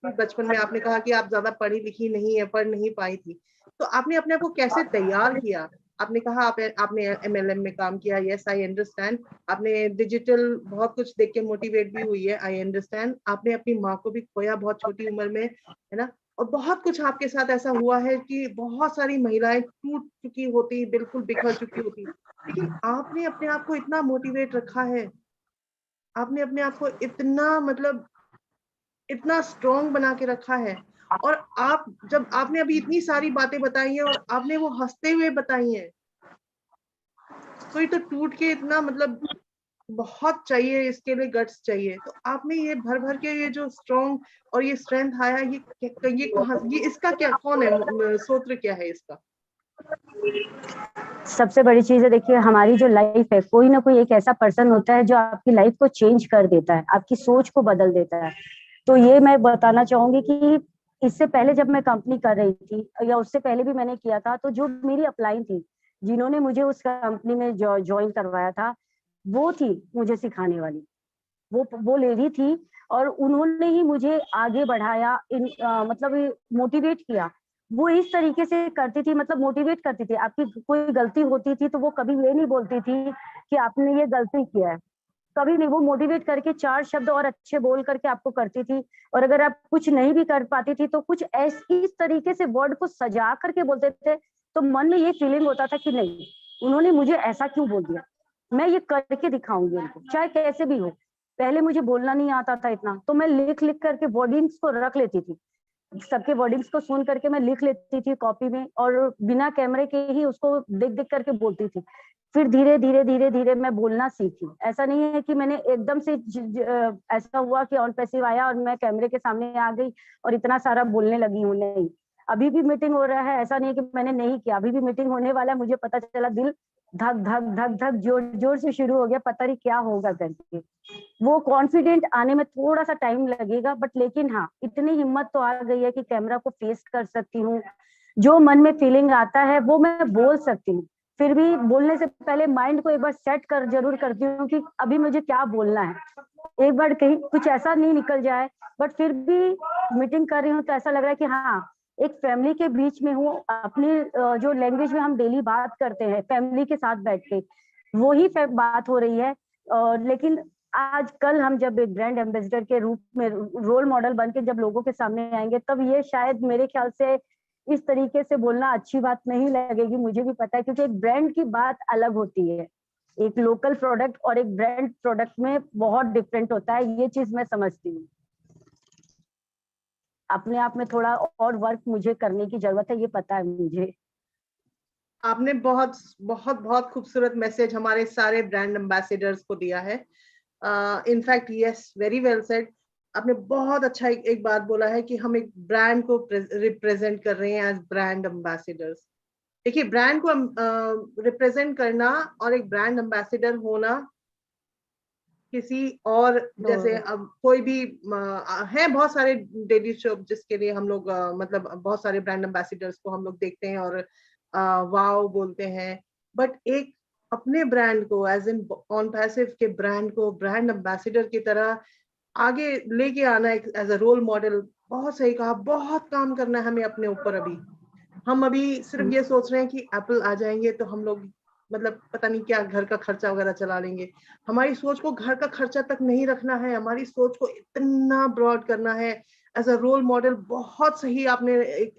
बचपन में आपने कहा कि आप ज्यादा पढ़ी लिखी नहीं है, पढ़ नहीं पाई थी, तो आपने अपने आप को कैसे तैयार किया? आपने कहा आपने एमएलएम में काम किया, यस आई अंडरस्टैंड। आपने डिजिटल बहुत कुछ देख के मोटिवेट भी हुई है, आई अंडरस्टैंड। आपने अपनी माँ को भी खोया बहुत छोटी उम्र में, है ना? और बहुत कुछ आपके साथ ऐसा हुआ है कि बहुत सारी महिलाएं टूट चुकी होती, बिल्कुल बिखर चुकी होती, लेकिन आपने अपने आप को इतना मोटिवेट रखा है, आपने अपने आप को इतना मतलब इतना स्ट्रॉन्ग बना के रखा है। और आप जब आपने अभी इतनी सारी बातें बताई हैं और आपने वो हंसते हुए बताई हैं, कोई तो टूट के इतना मतलब बहुत चाहिए, इसके लिए गट्स चाहिए। तो आपने ये भर भर के ये जो स्ट्रॉन्ग और ये स्ट्रेंथ आया, ये कहाँ, ये इसका क्या, कौन है, सूत्र क्या है इसका? सबसे बड़ी चीज है, देखिए हमारी जो लाइफ है, कोई ना कोई एक ऐसा पर्सन होता है जो आपकी लाइफ को चेंज कर देता है, आपकी सोच को बदल देता है। तो ये मैं बताना चाहूंगी कि इससे पहले जब मैं कंपनी कर रही थी, या उससे पहले भी मैंने किया था, तो जो मेरी अपलाइन थी, जिन्होंने मुझे उस कंपनी में ज्वाइन करवाया था, वो थी मुझे सिखाने वाली। वो लेडी थी, और उन्होंने ही मुझे आगे बढ़ाया, मतलब मोटिवेट किया। वो इस तरीके से करती थी, मतलब मोटिवेट करती थी। आपकी कोई गलती होती थी तो वो कभी ये नहीं बोलती थी कि आपने ये गलती किया है, कभी नहीं। वो मोटिवेट करके 4 शब्द और अच्छे बोल करके आपको करती थी। और अगर आप कुछ नहीं भी कर पाती थी, तो कुछ इस तरीके से वर्ड को सजा करके बोलते थे, तो मन में ये फीलिंग होता था कि नहीं, उन्होंने मुझे ऐसा क्यों बोल दिया, मैं ये करके दिखाऊंगी उनको, चाहे कैसे भी हो। पहले मुझे बोलना नहीं आता था इतना, तो मैं लिख लिख करके वर्डिंग्स को रख लेती थी। सबके वर्डिंग्स को सुन करके मैं लिख लेती थी कॉपी में, और बिना कैमरे के ही उसको देख देख करके बोलती थी। फिर धीरे धीरे धीरे धीरे मैं बोलना सीखी। ऐसा नहीं है कि मैंने एकदम से ऐसा हुआ कि ऑन पैसिव आया और मैं कैमरे के सामने आ गई और इतना सारा बोलने लगी हूँ, नहीं। अभी भी मीटिंग हो रहा है, ऐसा नहीं कि मैंने नहीं किया, अभी भी मीटिंग होने वाला है, मुझे पता चला दिल धक धक धक धक जोर जोर से शुरू हो गया, पता नहीं क्या होगा करके। वो कॉन्फिडेंट आने में थोड़ा सा टाइम लगेगा, बट लेकिन हाँ इतनी हिम्मत तो आ गई है कि कैमरा को फेस कर सकती हूँ, जो मन में फीलिंग आता है वो मैं बोल सकती हूँ। फिर भी बोलने से पहले माइंड को एक बार सेट कर जरूर करती हूँ कि अभी मुझे क्या बोलना है, एक बार कहीं कुछ ऐसा नहीं निकल जाए। बट फिर भी मीटिंग कर रही हूँ तो ऐसा लग रहा है कि हाँ एक फैमिली के बीच में हूँ, अपनी जो लैंग्वेज में हम डेली बात करते हैं फैमिली के साथ बैठ के, वो ही बात हो रही है। लेकिन आज कल हम जब एक ब्रांड एम्बेसडर के रूप में रोल मॉडल बन के जब लोगों के सामने आएंगे, तब ये शायद मेरे ख्याल से इस तरीके से बोलना अच्छी बात नहीं लगेगी, मुझे भी पता है, क्योंकि एक ब्रांड की बात अलग होती है, एक लोकल प्रोडक्ट और एक ब्रांड प्रोडक्ट में बहुत डिफरेंट होता है, ये चीज मैं समझती हूँ। अपने आप में थोड़ा और वर्क मुझे करने की जरूरत है, ये पता है मुझे। आपने बहुत बहुत बहुत खूबसूरत मैसेज हमारे सारे ब्रांड एम्बेसडर्स को दिया है। In fact yes, very well said. आपने बहुत अच्छा एक बात बोला है कि हम एक ब्रांड को रिप्रेजेंट कर रहे हैं एज ब्रांड एम्बेसडर्स। देखिए, ब्रांड को रिप्रेजेंट करना और एक ब्रांड एम्बेसडर होना किसी और, जैसे अब कोई भी है बहुत सारे डेली शो जिसके लिए हम लोग मतलब बहुत सारे ब्रांड एम्बेसडर्स को हम लोग देखते हैं और वाओ बोलते हैं, बट एक अपने ब्रांड को एज इन ऑन पैसिव के ब्रांड को ब्रांड एम्बेसडर की तरह आगे लेके आना एज अ रोल मॉडल, बहुत सही कहा। बहुत काम करना है हमें अपने ऊपर। अभी हम सिर्फ ये सोच रहे हैं कि एप्पल आ जाएंगे तो हम लोग मतलब पता नहीं क्या घर का खर्चा वगैरह चला लेंगे। हमारी सोच को घर का खर्चा तक नहीं रखना है, हमारी सोच को इतना ब्रॉड करना है एज अ रोल मॉडल। बहुत सही आपने एक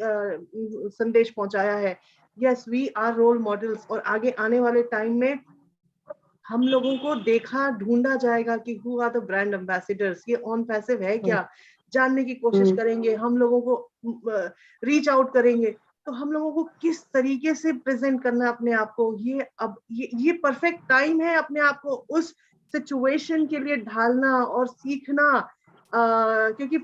संदेश पहुंचाया है। Yes, we are role models, और आगे आने वाले टाइम में हम लोगों को देखा ढूंढा जाएगा कि who are the brand ambassadors, ये ऑन पैसिव है क्या, जानने की कोशिश करेंगे, हम लोगों को रीच आउट करेंगे। तो हम लोगों को किस तरीके से प्रेजेंट करना है अपने आप को, ये अब ये परफेक्ट टाइम है अपने आप को उस सिचुएशन के लिए ढालना और सीखना। क्योंकि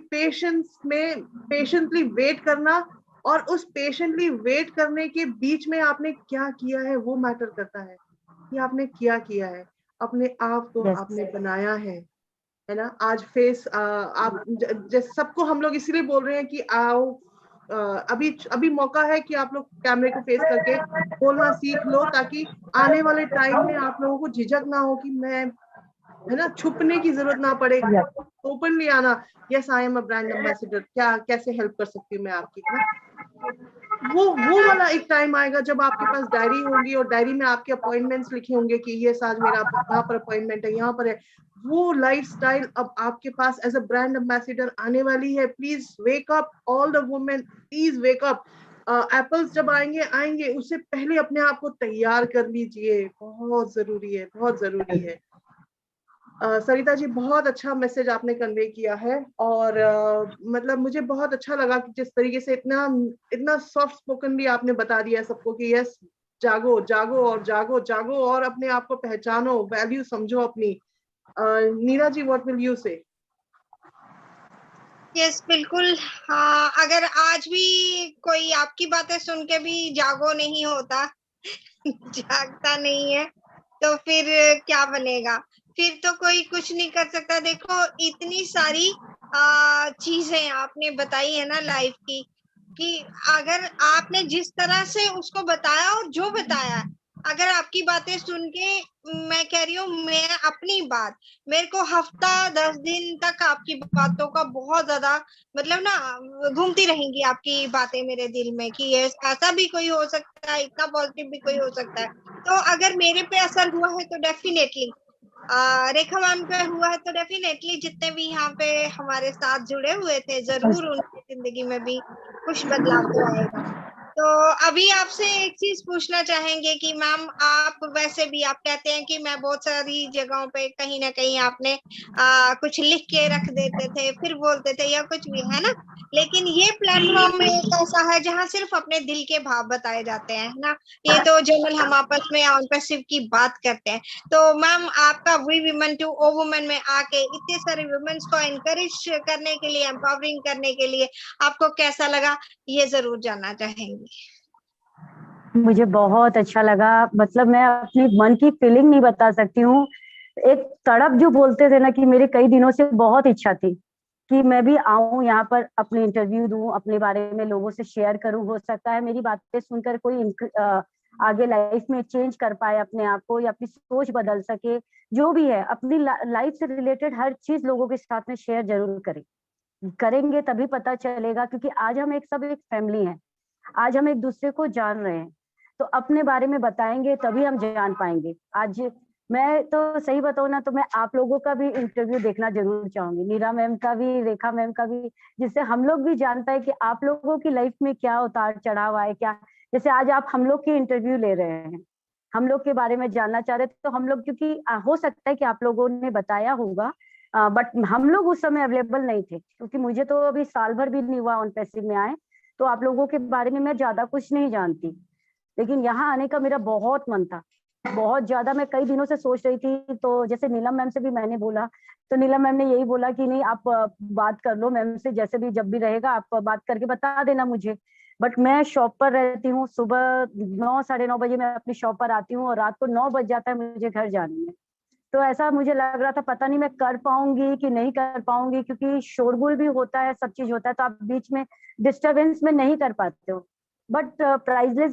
पेशेंटली वेट करना और उस पेशेंटली वेट करने के बीच में आपने क्या किया है वो मैटर करता है कि आपने क्या किया है, अपने आप को आपने बनाया है ना। आज फेस आप जैसे सबको हम लोग इसीलिए बोल रहे हैं कि आओ, अभी मौका है कि आप लोग कैमरे को फेस करके बोलना सीख लो, ताकि आने वाले टाइम में आप लोगों को झिझक ना हो कि मैं, है ना, छुपने की जरूरत ना पड़े, ओपनली आना, yes I am a brand ambassador, क्या कैसे हेल्प कर सकती हूँ मैं आपकी, है ना। वो वाला एक टाइम आएगा जब आपके पास डायरी होगी और डायरी में आपके अपॉइंटमेंट्स लिखे होंगे कि ये आज मेरा यहाँ पर अपॉइंटमेंट है, यहाँ पर है। वो लाइफस्टाइल अब आपके पास एज अ ब्रांड एम्बेसडर आने वाली है। Please wake up all the women, please wake up. Apples जब आएंगे उससे पहले अपने आप को तैयार कर लीजिए, बहुत जरूरी है, बहुत जरूरी है। सरिता जी, बहुत अच्छा मैसेज आपने कन्वे किया है, और मतलब मुझे बहुत अच्छा लगा कि जिस तरीके से इतना सॉफ्ट स्पोकन भी आपने बता दिया सबको कि यस, जागो जागो और जागो जागो और अपने आप को पहचानो, वैल्यू समझो अपनी। नीरा जी, व्हाट विल यू से? यस, बिल्कुल। हाँ, अगर आज भी कोई आपकी बातें सुन के भी जागो नहीं होता जागता नहीं है, तो फिर क्या बनेगा? फिर तो कोई कुछ नहीं कर सकता। देखो, इतनी सारी चीजें आपने बताई है ना लाइफ की, कि अगर आपने जिस तरह से उसको बताया और जो बताया, अगर आपकी बातें सुन के, मैं कह रही हूँ, मैं अपनी बात, मेरे को हफ्ता 10 दिन तक आपकी बातों का बहुत ज्यादा मतलब ना घूमती रहेंगी आपकी बातें मेरे दिल में, कि ये ऐसा भी कोई हो सकता है, इतना पॉजिटिव भी कोई हो सकता है। तो अगर मेरे पे असर हुआ है तो डेफिनेटली रेखा मैम पे हुआ है, तो डेफिनेटली जितने भी यहाँ पे हमारे साथ जुड़े हुए थे, जरूर उनकी जिंदगी में भी कुछ बदलाव तो आएगा। तो अभी आपसे एक चीज पूछना चाहेंगे कि मैम आप वैसे भी आप कहते हैं कि मैं बहुत सारी जगहों पे कहीं ना कहीं आपने कुछ लिख के रख देते थे फिर बोलते थे या कुछ भी, है ना। लेकिन ये प्लेटफॉर्म एक ऐसा है जहां सिर्फ अपने दिल के भाव बताए जाते हैं, है ना। ये तो जनरल हम आपस में ऑन पैसिव की बात करते हैं। तो मैम आपका we women to O women में आके इतने सारे वुमेन्स को एनकरेज करने के लिए, एम्पावरिंग करने के लिए आपको कैसा लगा, ये जरूर जानना चाहेंगे। मुझे बहुत अच्छा लगा। मतलब मैं अपनी मन की फीलिंग नहीं बता सकती हूँ। एक तड़प जो बोलते थे ना, कि मेरे कई दिनों से बहुत इच्छा थी कि मैं भी आऊं यहाँ पर, अपने इंटरव्यू दूं, अपने बारे में लोगों से शेयर करूं। हो सकता है मेरी बातें सुनकर कोई आगे लाइफ में चेंज कर पाए अपने आप को, या अपनी सोच बदल सके। जो भी है, अपनी लाइफ से रिलेटेड हर चीज लोगों के साथ में शेयर जरूर करेंगे तभी पता चलेगा। क्योंकि आज हम सब एक फैमिली हैं, आज हम एक दूसरे को जान रहे हैं, तो अपने बारे में बताएंगे तभी हम जान पाएंगे। आज मैं तो सही बताऊं ना, तो मैं आप लोगों का भी इंटरव्यू देखना जरूर चाहूंगी, नीरा मैम का भी, रेखा मैम का भी, जिससे हम लोग भी जान पाए कि आप लोगों की लाइफ में क्या उतार चढ़ाव आए। क्या जैसे आज आप हम लोग की इंटरव्यू ले रहे हैं, हम लोग के बारे में जानना चाह रहे थे, तो हम लोग, क्योंकि हो सकता है कि आप लोगों ने बताया होगा, बट हम लोग उस समय अवेलेबल नहीं थे, क्योंकि मुझे तो अभी साल भर भी नहीं हुआ ऑन पैसिव में आए, तो आप लोगों के बारे में मैं ज्यादा कुछ नहीं जानती। लेकिन यहाँ आने का मेरा बहुत मन था, बहुत ज्यादा। मैं कई दिनों से सोच रही थी। तो जैसे नीलम मैम से भी मैंने बोला, तो नीलम मैम ने यही बोला कि नहीं, आप बात कर लो मैम से, जैसे भी जब भी रहेगा आप बात करके बता देना मुझे। बट मैं शॉप पर रहती हूँ, सुबह 9 साढ़े 9 बजे मैं अपनी शॉप पर आती हूँ, और रात को 9 बज जाता है मुझे घर जाने में। तो ऐसा मुझे लग रहा था, पता नहीं मैं कर पाऊंगी कि नहीं कर पाऊंगी, क्योंकि शोरगुल भी होता है, सब चीज होता है, तो आप बीच में डिस्टरबेंस में नहीं कर पाते हो। बट प्राइजलेस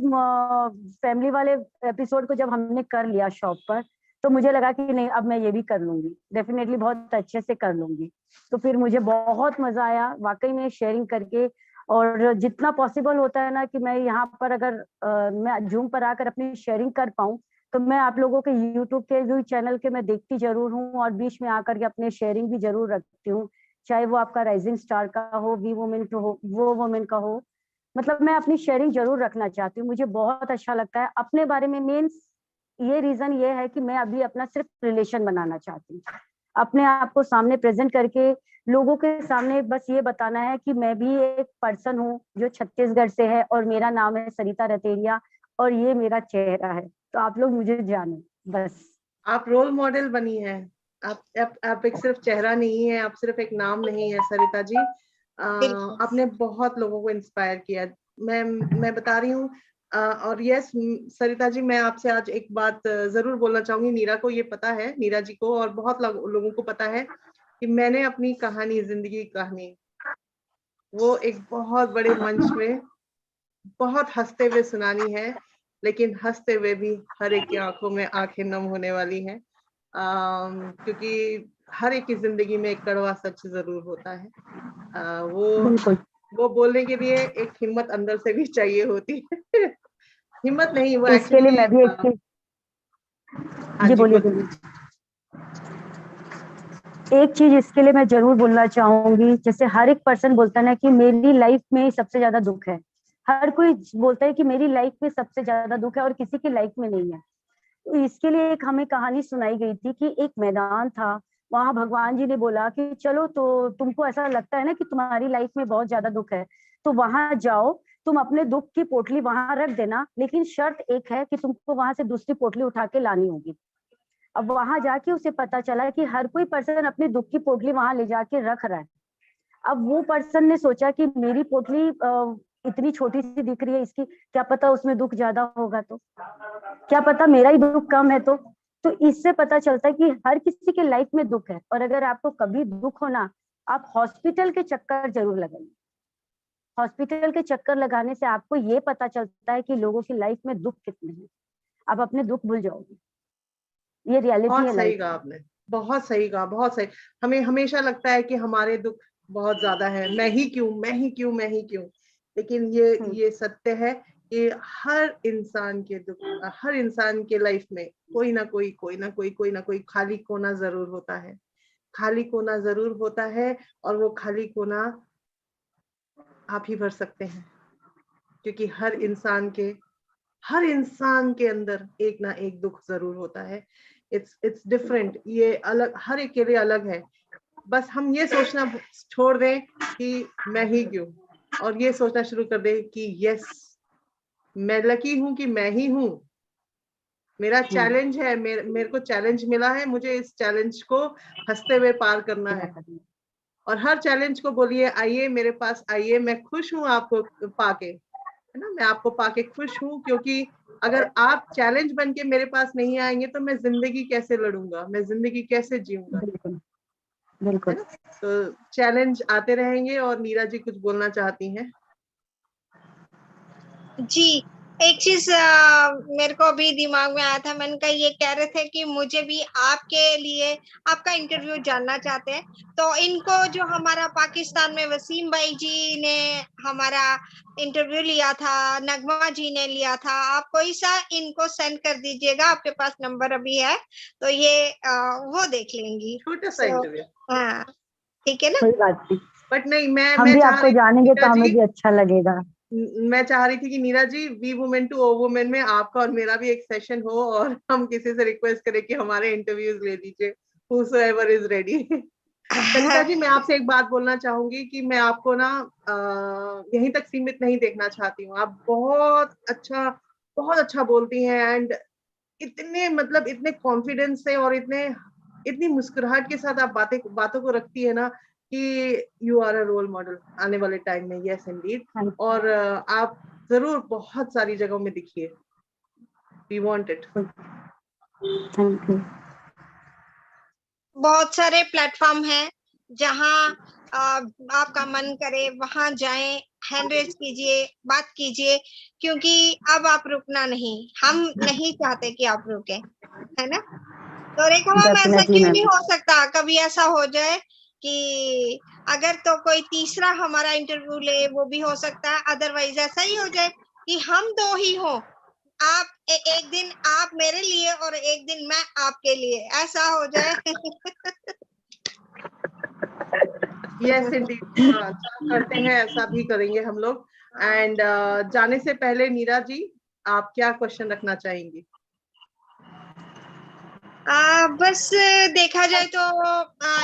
फैमिली वाले एपिसोड को जब हमने कर लिया शॉप पर, तो मुझे लगा कि नहीं, अब मैं ये भी कर लूंगी, डेफिनेटली बहुत अच्छे से कर लूंगी। तो फिर मुझे बहुत मजा आया वाकई में शेयरिंग करके। और जितना पॉसिबल होता है ना, कि मैं यहाँ पर अगर मैं जूम पर आकर अपनी शेयरिंग कर पाऊँ, तो मैं आप लोगों के यूट्यूब के भी चैनल के मैं देखती जरूर हूँ, और बीच में आकर के अपने शेयरिंग भी जरूर रखती हूँ। चाहे वो आपका राइजिंग स्टार का हो, वी वुमेन हो, वो वुमेन का हो, मतलब मैं अपनी शेयरिंग जरूर रखना चाहती हूँ। मुझे बहुत अच्छा लगता है अपने बारे में। मीन्स ये रीजन ये है कि मैं अभी अपना सिर्फ रिलेशन बनाना चाहती हूँ, अपने आप को सामने प्रेजेंट करके लोगों के सामने बस ये बताना है कि मैं भी एक पर्सन हूँ जो छत्तीसगढ़ से है, और मेरा नाम है सरिता रतेरिया, और ये मेरा चेहरा है, तो आप लोग मुझे जाने बस। आप रोल मॉडल बनी है। आप एक सिर्फ चेहरा नहीं है, आप सिर्फ एक नाम नहीं है सरिता जी। बिल्कुल। आपने बहुत लोगों को इंस्पायर किया। मैं बता रही हूँ। और यस सरिता जी, मैं आपसे आज एक बात जरूर बोलना चाहूंगी। नीरा को ये पता है, नीरा जी को और बहुत लोगों को पता है कि मैंने अपनी कहानी, जिंदगी की कहानी, वो एक बहुत बड़े मंच में बहुत हंसते हुए सुनानी है। लेकिन हंसते हुए भी हर एक की आंखों में आंखें नम होने वाली हैं, क्योंकि हर एक की जिंदगी में एक कड़वा सच जरूर होता है। बिल्कुल। वो बोलने के लिए एक हिम्मत अंदर से भी चाहिए होती है। हिम्मत नहीं, वो इसके लिए एक्चुअली। मैं भी एक चीज, हाँ जी जी बोलिए बोलिए। बोलिए। एक चीज इसके लिए मैं जरूर बोलना चाहूंगी, जैसे हर एक पर्सन बोलता है ना कि मेरी लाइफ में सबसे ज्यादा दुख है, हर कोई बोलता है कि मेरी लाइफ में सबसे ज्यादा दुख है, और किसी की लाइफ में नहीं है। तो इसके लिए एक हमें कहानी सुनाई गई थी कि एक मैदान था, वहां भगवान जी ने बोला कि चलो, तो तुमको ऐसा लगता है ना कि तुम्हारी लाइफ में बहुत ज्यादा दुख है, तो वहां जाओ, तुम अपने दुख की पोटली वहां रख देना, लेकिन शर्त एक है कि तुमको वहां से दूसरी पोटली उठा के लानी होगी। अब वहां जाके उसे पता चला कि हर कोई पर्सन अपनी दुख की पोटली वहां ले जाके रख रहा है। अब वो पर्सन ने सोचा कि मेरी पोटली इतनी छोटी सी दिख रही है, इसकी क्या पता उसमें दुख ज्यादा होगा, तो क्या पता मेरा ही दुख कम है। तो इससे पता चलता है कि हर किसी के लाइफ में दुख है, और अगर आपको कभी दुख हो ना, आप हॉस्पिटल के चक्कर जरूर लगाइए। हॉस्पिटल के चक्कर लगाने से आपको ये पता चलता है कि लोगों की लाइफ में दुख कितने हैं, आप अपने दुख भूल जाओगे। ये रियलिटी बहुत है सही लाइफ कहा की। आपने, बहुत सही कहा, बहुत सही। हमें हमेशा लगता है कि हमारे दुख बहुत ज्यादा है, मैं ही क्यों, मैं ही क्यों, मैं ही क्यों। लेकिन हम्म, ये सत्य है कि हर इंसान के दुख, हर इंसान के लाइफ में कोई ना कोई, कोई ना कोई खाली कोना जरूर होता है। खाली कोना जरूर होता है, और वो खाली कोना आप ही भर सकते हैं। क्योंकि हर इंसान के अंदर एक ना एक दुख जरूर होता है। इट्स डिफरेंट, ये अलग, हर एक के लिए अलग है। बस हम ये सोचना छोड़ दें कि मैं ही क्यों, और ये सोचना शुरू कर दें कि यस, मैं लकी हूं कि मैं ही हूं। मेरा चैलेंज है, मेरे को चैलेंज मिला है, मुझे इस चैलेंज को हंसते हुए पार करना है। और हर चैलेंज को बोलिए आइए मेरे पास आइए, मैं खुश हूं आपको पाके, है ना, मैं आपको पाके खुश हूं, क्योंकि अगर आप चैलेंज बन के मेरे पास नहीं आएंगे तो मैं जिंदगी कैसे लड़ूंगा, मैं जिंदगी कैसे जीऊंगा, बिल्कुल है बिल्कुल। ना। तो चैलेंज आते रहेंगे। और नीरा जी कुछ बोलना चाहती हैं? जी, एक चीज मेरे को अभी दिमाग में आया था, मैंने कहा ये कह रहे थे कि मुझे भी आपके लिए आपका इंटरव्यू जानना चाहते हैं। तो इनको जो हमारा पाकिस्तान में वसीम भाई जी ने हमारा इंटरव्यू लिया था, नगमा जी ने लिया था, आप कोई सा इनको सेंड कर दीजिएगा, आपके पास नंबर अभी है तो ये वो देख लेंगी। छोटा सा इंटरव्यू, हाँ ठीक है ना। कोई बात नहीं, बट नहीं, हम मैं भी चाह आपको रही थी जानेंगे नीरा तो हमें जी, भी अच्छा लगेगा। मैं चाह रही थी कि Neera ji we women to O women में आपका और मेरा भी एक सेशन हो, और हम किसी से रिक्वेस्ट करें कि हमारे इंटरव्यूज ले दीजिए, whosoever is ready। कनिका जी, मैं आपसे एक बात बोलना चाहूंगी कि मैं आपको ना यहीं तक सीमित नहीं देखना चाहती हूँ। आप बहुत अच्छा बोलती हैं, एंड इतने मतलब इतने कॉन्फिडेंस से और इतनी मुस्कुराहट के साथ आप बातों को रखती है ना कि you are a role model आने वाले टाइम में। Yes indeed. और आप जरूर बहुत सारी जगहों में दिखिए, we want it. Thank you. बहुत सारे प्लेटफॉर्म हैं जहां आपका मन करे वहां जाएं, हैंड रेज कीजिए, बात कीजिए, क्योंकि अब आप रुकना नहीं, हम नहीं चाहते कि आप रुके, है ना। तो रेखा मैम, ऐसा डेफिनेटली क्यों मैम। नहीं हो सकता, कभी ऐसा हो जाए कि अगर तो कोई तीसरा हमारा इंटरव्यू ले वो भी हो सकता है, अदरवाइज ऐसा ही हो जाए कि हम दो ही हो, आप एक दिन आप मेरे लिए और एक दिन मैं आपके लिए, ऐसा हो जाए। यस इंडीड, करते हैं, ऐसा भी करेंगे हम लोग। एंड जाने से पहले नीरा जी, आप क्या क्वेश्चन रखना चाहेंगी? बस देखा जाए तो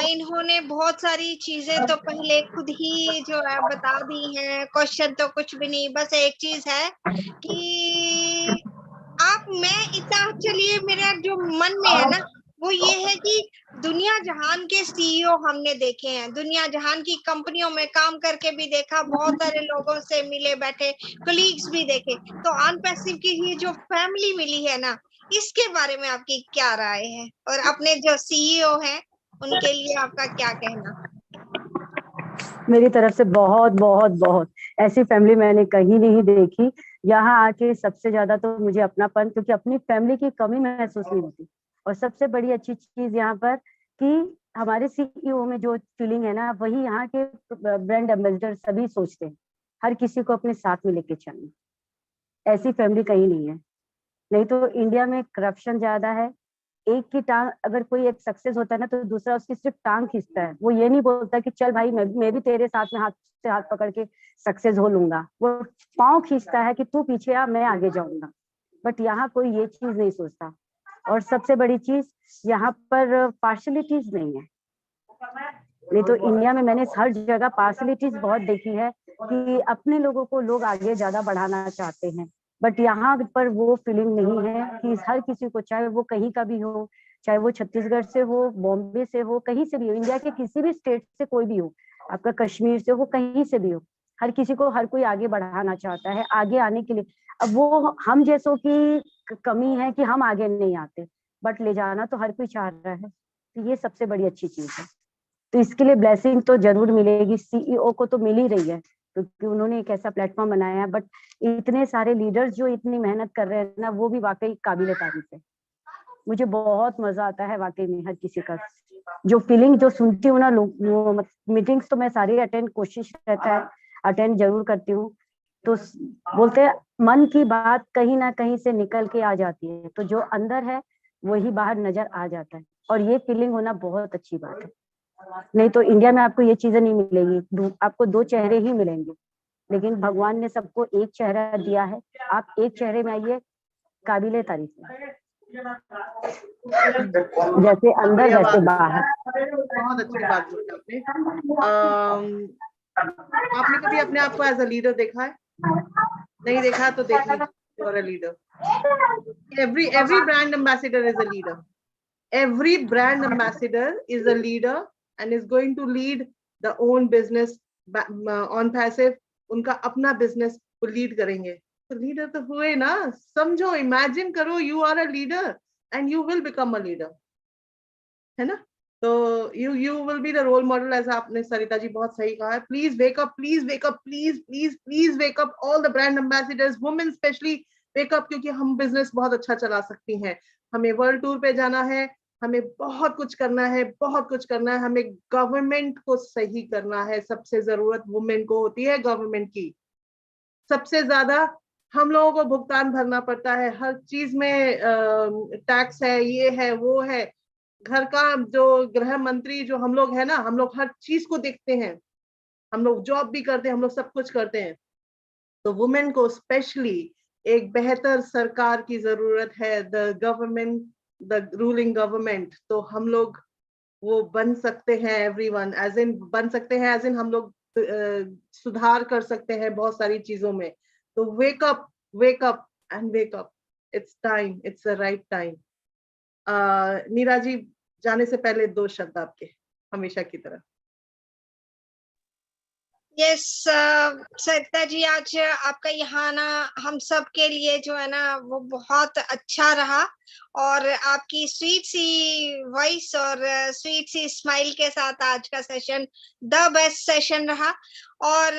इन्होंने बहुत सारी चीजें तो पहले खुद ही जो है बता दी हैं, क्वेश्चन तो कुछ भी नहीं, बस एक चीज है कि मैं इतना, चलिए मेरा जो मन में है ना वो ये है कि दुनिया जहान के सीईओ हमने देखे हैं, दुनिया जहान की कंपनियों में काम करके भी देखा, बहुत सारे लोगों से मिले बैठे, कलीग्स भी देखे, तो अनपैसिव की ये जो फैमिली मिली है ना, इसके बारे में आपकी क्या राय है, और अपने जो सीईओ हैं उनके लिए आपका क्या कहना? मेरी तरफ से बहुत बहुत बहुत, ऐसी फैमिली मैंने कहीं नहीं देखी। यहाँ आके सबसे ज्यादा तो मुझे अपनापन, क्योंकि अपनी फैमिली की कमी महसूस नहीं होती। और सबसे बड़ी अच्छी चीज यहाँ पर कि हमारे सीईओ में जो फीलिंग है ना, वही यहाँ के ब्रांड एम्बेसडर सभी सोचते हैं, हर किसी को अपने साथ में लेके चलना। ऐसी फैमिली कहीं नहीं है। नहीं तो इंडिया में करप्शन ज्यादा है, एक की टांग, अगर कोई एक सक्सेस होता है ना तो दूसरा उसकी सिर्फ टांग खींचता है, वो ये नहीं बोलता कि चल भाई मैं भी तेरे साथ में हाथ से हाथ पकड़ के सक्सेस हो लूंगा। वो पांव खींचता है कि तू पीछे आ, मैं आगे जाऊंगा। बट यहाँ कोई ये चीज नहीं सोचता। और सबसे बड़ी चीज, यहाँ पर पार्शलिटीज नहीं है। नहीं तो इंडिया में मैंने हर जगह पार्शलिटीज बहुत देखी है कि अपने लोगों को लोग आगे ज्यादा बढ़ाना चाहते हैं, बट यहाँ पर वो फीलिंग नहीं है कि हर किसी को, चाहे वो कहीं का भी हो, चाहे वो छत्तीसगढ़ से हो, बॉम्बे से हो, कहीं से भी हो, इंडिया के किसी भी स्टेट से कोई भी हो, आपका कश्मीर से हो, कहीं से भी हो, हर किसी को हर कोई आगे बढ़ाना चाहता है, आगे आने के लिए। अब वो हम जैसों की कमी है कि हम आगे नहीं आते, बट ले जाना तो हर कोई चाह रहा है। तो ये सबसे बड़ी अच्छी चीज है। तो इसके लिए ब्लेसिंग तो जरूर मिलेगी, सीईओ को तो मिल ही रही है, क्योंकि उन्होंने एक ऐसा प्लेटफॉर्म बनाया है। बट इतने सारे लीडर्स जो इतनी मेहनत कर रहे हैं ना, वो भी वाकई काबिले तारीफ है। मुझे बहुत मजा आता है वाकई में, हर किसी का जो फीलिंग जो सुनती हूँ ना, लोग मीटिंग्स तो मैं सारी अटेंड, कोशिश रहता है अटेंड जरूर करती हूँ। तो बोलते हैं मन की बात कहीं ना कहीं से निकल के आ जाती है, तो जो अंदर है वही बाहर नजर आ जाता है, और ये फीलिंग होना बहुत अच्छी बात है। नहीं तो इंडिया में आपको ये चीजें नहीं मिलेगी, आपको दो चेहरे ही मिलेंगे, लेकिन भगवान ने सबको एक चेहरा दिया है। आप एक चेहरे में आइए, काबिले तारीफ है, जैसे अंदर बढ़िया वैसे बात, बाहर। बहुत अच्छी बात बोली आपने। आपने कभी अपने आप को एज अ लीडर देखा है? नहीं देखा तो देख लीजिए, you are a leader. every brand ambassador is a leader. Every brand ambassador is a leader and is going to lead the own business on passive. उनका अपना business वो lead करेंगे, तो leader तो हुए ना। समझो, imagine करो, you are a leader and you will become a leader, है ना? तो you will be the role model, as आपने सरिता जी बहुत सही कहा है। Please wake up, please wake up, please wake up, all the brand ambassadors, women especially wake up, क्योंकि हम business बहुत अच्छा चला सकती हैं। हमें वर्ल्ड टूर पे जाना है, हमें बहुत कुछ करना है, बहुत कुछ करना है। हमें गवर्नमेंट को सही करना है। सबसे जरूरत वुमेन को होती है गवर्नमेंट की। सबसे ज्यादा हम लोगों को भुगतान भरना पड़ता है, हर चीज में टैक्स है, ये है, वो है। घर का जो गृह मंत्री जो हम लोग है ना, हम लोग हर चीज को देखते हैं, हम लोग जॉब भी करते हैं, हम लोग सब कुछ करते हैं। तो वुमेन को स्पेशली एक बेहतर सरकार की जरूरत है, the government, the ruling government. तो हम लोग वो बन सकते हैं, एवरीवन एज इन बन सकते हैं, एज इन हम लोग सुधार कर सकते हैं बहुत सारी चीजों में। तो wake up, wake up and wake up, it's time, it's the right time. Neera ji, जाने से पहले 2 शब्द आपके, हमेशा की तरह। यस सरिता जी, आज आपका यहाँ आना हम सब के लिए जो है ना वो बहुत अच्छा रहा, और आपकी स्वीट सी वॉइस और स्वीट सी स्माइल के साथ आज का सेशन द बेस्ट सेशन रहा। और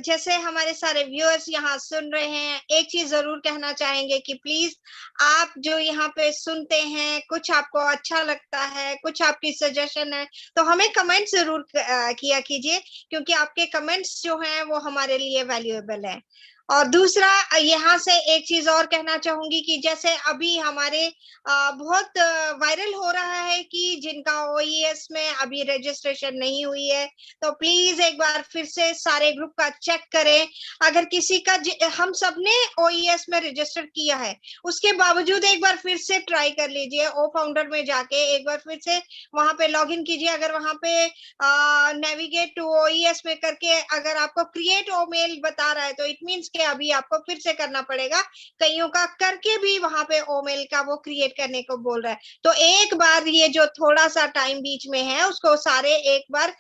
जैसे हमारे सारे व्यूअर्स यहाँ सुन रहे हैं, एक चीज जरूर कहना चाहेंगे कि प्लीज आप जो यहाँ पे सुनते हैं, कुछ आपको अच्छा लगता है, कुछ आपकी सजेशन है, तो हमें कमेंट जरूर किया कीजिए, क्योंकि आपके कमेंट्स जो हैं वो हमारे लिए वैल्यूएबल है। और दूसरा, यहाँ से एक चीज और कहना चाहूंगी कि जैसे अभी हमारे बहुत वायरल हो रहा है कि जिनका OES में अभी रजिस्ट्रेशन नहीं हुई है, तो प्लीज एक बार फिर से सारे ग्रुप का चेक करें। अगर किसी का, हम सबने OES में रजिस्टर किया है, उसके बावजूद एक बार फिर से ट्राई कर लीजिए, ओ फाउंडर में जाके एक बार फिर से वहां पे लॉग इन कीजिए। अगर वहां पे नेविगेट टू OES में करके अगर आपको क्रिएट ओ मेल बता रहा है, तो इट मीन्स के अभी आपको फिर से करना पड़ेगा। कईयों का करके भी वहां पे ओ मेल का वो क्रिएट करने को बोल रहा है। तो एक बार ये जो थोड़ा सा टाइम बीच में है, उसको सारे एक बार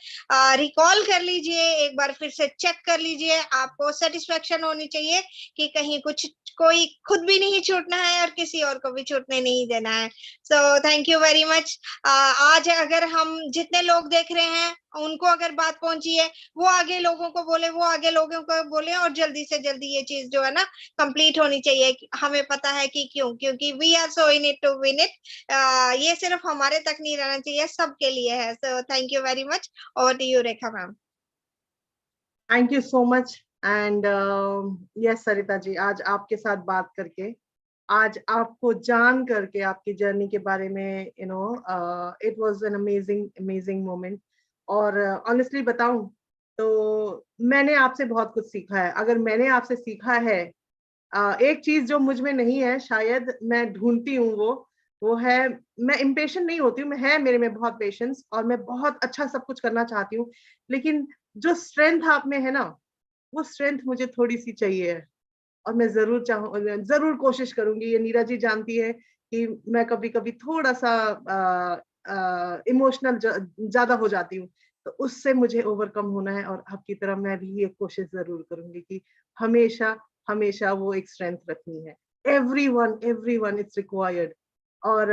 रिकॉल कर लीजिए, एक बार फिर से चेक कर लीजिए। आपको सेटिस्फेक्शन होनी चाहिए कि कहीं कुछ कोई खुद भी नहीं छूटना है और किसी और को भी छूटने नहीं देना है। So thank you very much. आज अगर हम जितने लोग देख रहे हैं उनको अगर बात पहुंची है, वो आगे लोगों को बोले, वो आगे लोगों को बोले, और जल्दी से जल्दी ये चीज जो है ना कंप्लीट होनी चाहिए। हमें पता है कि क्यों, क्योंकि we are so in it to win it. ये सिर्फ हमारे तक नहीं रहना चाहिए, सबके लिए है। So thank you very much. Over to you Rekha ma'am. Thank you so much. And yes Sarita ji, आज आपके साथ बात करके, आज आपको जान करके, आपकी जर्नी के बारे में, you know, it was an amazing moment. और ऑनेस्टली बताऊं तो मैंने आपसे बहुत कुछ सीखा है। अगर मैंने आपसे सीखा है एक चीज जो मुझ में नहीं है, शायद मैं ढूंढती हूँ, वो है, मैं इम्पेशेंट नहीं होती हूँ। मैं है मेरे में बहुत पेशेंस, और मैं बहुत अच्छा सब कुछ करना चाहती हूँ, लेकिन जो स्ट्रेंथ आप में है ना, वो स्ट्रेंथ मुझे थोड़ी सी चाहिए है। और मैं जरूर कोशिश करूंगी। ये नीरा जी जानती है कि मैं कभी कभी थोड़ा सा इमोशनल ज्यादा हो जाती हूँ, तो उससे मुझे ओवरकम होना है। और आपकी तरह मैं भी ये कोशिश जरूर करूंगी कि हमेशा हमेशा वो एक स्ट्रेंथ रखनी है। Everyone it's required. और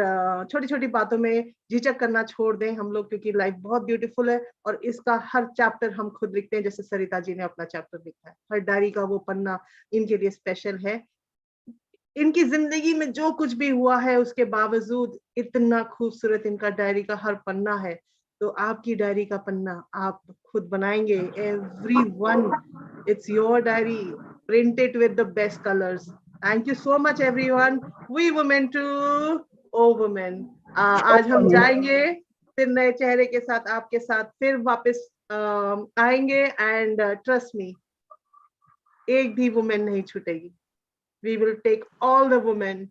छोटी छोटी बातों में झिझक करना छोड़ दें हम लोग, क्योंकि लाइफ बहुत ब्यूटीफुल है और इसका हर चैप्टर हम खुद लिखते हैं। जैसे सरिता जी ने अपना चैप्टर लिखा है, हर डायरी का वो पन्ना इनके लिए स्पेशल है। इनकी जिंदगी में जो कुछ भी हुआ है, उसके बावजूद इतना खूबसूरत इनका डायरी का हर पन्ना है। तो आपकी डायरी का पन्ना आप खुद बनाएंगे। Everyone, it's your diary, print it with the best colours. Thank you so much everyone. We women to O women. आज हम जाएंगे फिर नए चेहरे के साथ, आपके साथ फिर वापस आएंगे। एंड ट्रस्ट मी, एक भी वुमेन नहीं छूटेगी. We will take all the women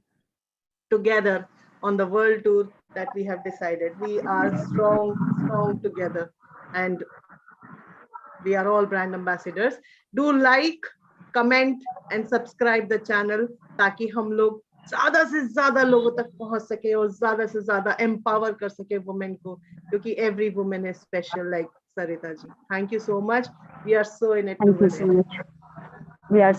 together on the world tour that we have decided. We are strong together, and we are all brand ambassadors. Do like, comment and subscribe the channel ताकि हम लोग ज्यादा से ज्यादा लोगों तक पहुंच सके और ज्यादा से ज्यादा empower कर सके women को, क्योंकि every woman is special like Sarita ji. Thank you so much. We are so in it to Thank you win so it. much. We are